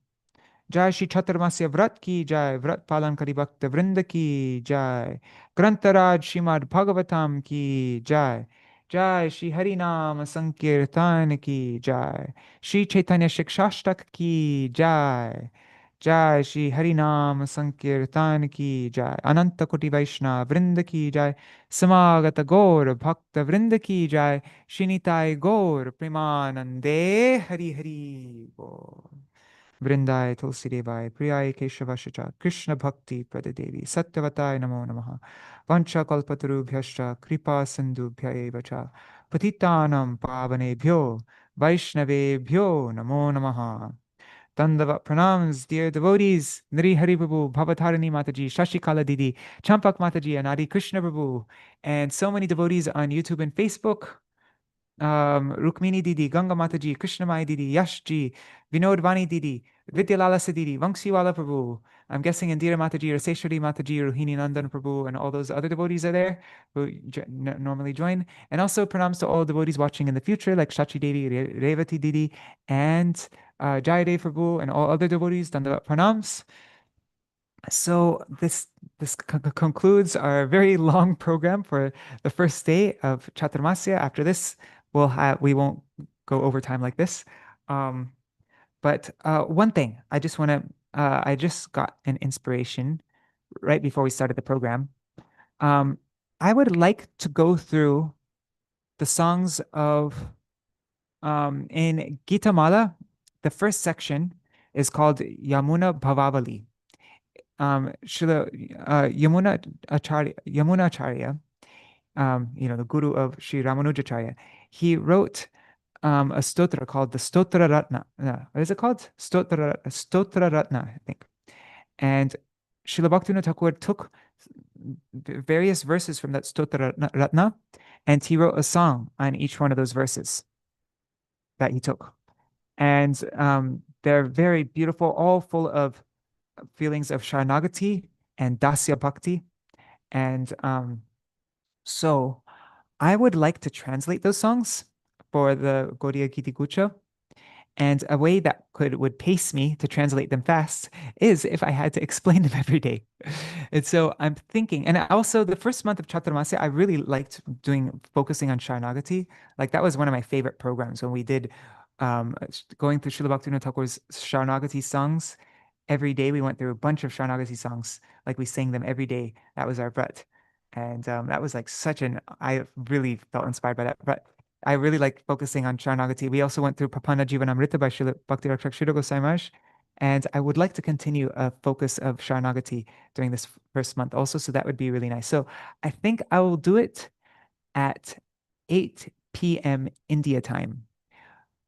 Jai Shri Chaturmasya Vrat ki Jai. Vrat Palan Kari Bhakta Vrinda ki Jai. Grantaraj Shrimad Bhagavatam ki Jai. Jai Shri Harinam Sankirtan ki Jai. Shri Chaitanya Shikshashtak ki Jai. Jai Shri Harinam Sankirtan ki Jai. Ananta Koti Vaishnava Vrinda ki Jai. Samagata Gaur Bhakta Vrinda ki Jai. Shinitai Gaur Premanande Hari Hari Bol. Vrindai Tulsi Devai, Priyai Keśavajī, Krishna Bhakti Pradadevi, Satyavatai Namo Namaha, Vancha Kalpatarubhyascha, Kripa Sindhubhya eva cha, Patitanam Pavanebhyo, Vaishnavebhyo Namo Namaha. Dandavat pranams, dear devotees, Nri Hari Prabhu, Bhavatarani Mataji, Shashikala Didi, Champak Mataji, and Adi Krishna Prabhu, and so many devotees on YouTube and Facebook. Rukmini Didi, Ganga Mataji, Krishnamai Didi, Yash Ji, Vinod Vani Didi, Vidyalalasa Didi, Vanksiwala Prabhu. I'm guessing Indira Mataji, Raseshwari Mataji, Rohini Nandan Prabhu, and all those other devotees are there who normally join. And also pranams to all devotees watching in the future, like Shachi Devi, Revati Didi, and Jayadev Prabhu, and all other devotees. Dandavat pranams. So this concludes our very long program for the first day of Chaturmasya. After this, we won't go over time like this. But one thing I just want to I just got an inspiration right before we started the program. I would like to go through the songs of in Gita Mala. The first section is called Yamuna Bhavavali. Srila Yamuna Acharya, the guru of Sri Ramanujacharya, he wrote a stotra called the Stotra Ratna. What is it called? Stotra Ratna, I think. And Srila Bhaktivinoda Thakur took various verses from that Stotra Ratna, and he wrote a song on each one of those verses that he took. And they're very beautiful, all full of feelings of Sharanagati and Dasya Bhakti. And so I would like to translate those songs for the Gauḍīya Giti Gucha. And a way that would pace me to translate them fast is if I had to explain them every day. And so I'm thinking, and also the first month of Chaturmasya, I really liked focusing on Sharanagati. Like that was one of my favorite programs when we did going through Srila Bhaktivinoda Thakur's Sharanagati songs. Every day we went through a bunch of Sharanagati songs, like we sang them every day. That was our vrat. And that was like I really felt inspired by that. But I really like focusing on Sharanagati. We also went through Papanna Jivanamrita by Srila Bhakti Rakshak Sridhar Goswami Maharaj. And I would like to continue a focus of Sharanagati during this first month also, so that would be really nice. So I think I will do it at 8 p.m. India time,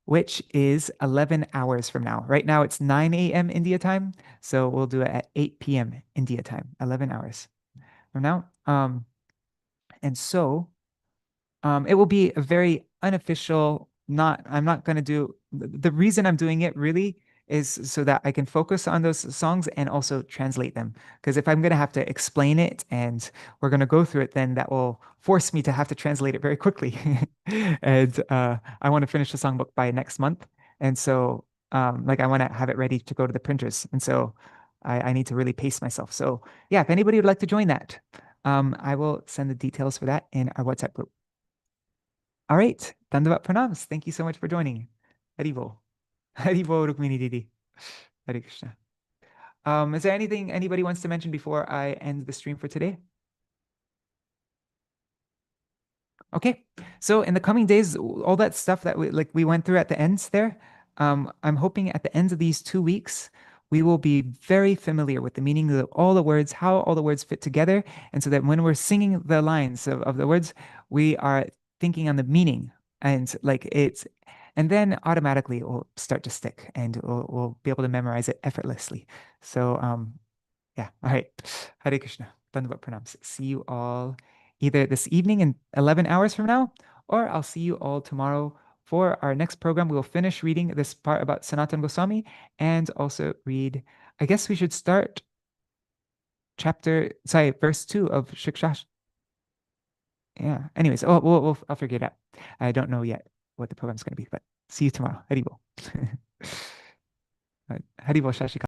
which is 11 hours from now. Right now it's 9 a.m. India time, so we'll do it at 8 p.m. India time, 11 hours from now. And so it will be a very unofficial, I'm not going to do, the reason I'm doing it really is so that I can focus on those songs and also translate them. Because if I'm going to have to explain it and we're going to go through it, then that will force me to have to translate it very quickly. And I want to finish the songbook by next month. And so, like, I want to have it ready to go to the printers. And so I need to really pace myself. So, yeah, if anybody would like to join that, I will send the details for that in our WhatsApp group. All right, Dandavat Pranams. Thank you so much for joining. Haribol. Haribol, Rukmini Didi. Hare Krishna. Is there anything anybody wants to mention before I end the stream for today? Okay, so in the coming days, all that stuff that we went through at the ends there, I'm hoping at the ends of these 2 weeks, we will be very familiar with the meaning of all the words, how all the words fit together, and so that when we're singing the lines of the words, we are thinking on the meaning, and and then automatically it will start to stick, and we'll be able to memorize it effortlessly. So, yeah, all right. Hare Krishna. Dandavat Pranams. See you all either this evening in 11 hours from now, or I'll see you all tomorrow for our next program. We'll finish reading this part about Sanatana Gosvāmī and also read, I guess we should start verse 2 of Shikshash. Yeah. Anyways, I'll figure it out. I don't know yet what the program's going to be, but see you tomorrow. Haribol. Haribol Shashika.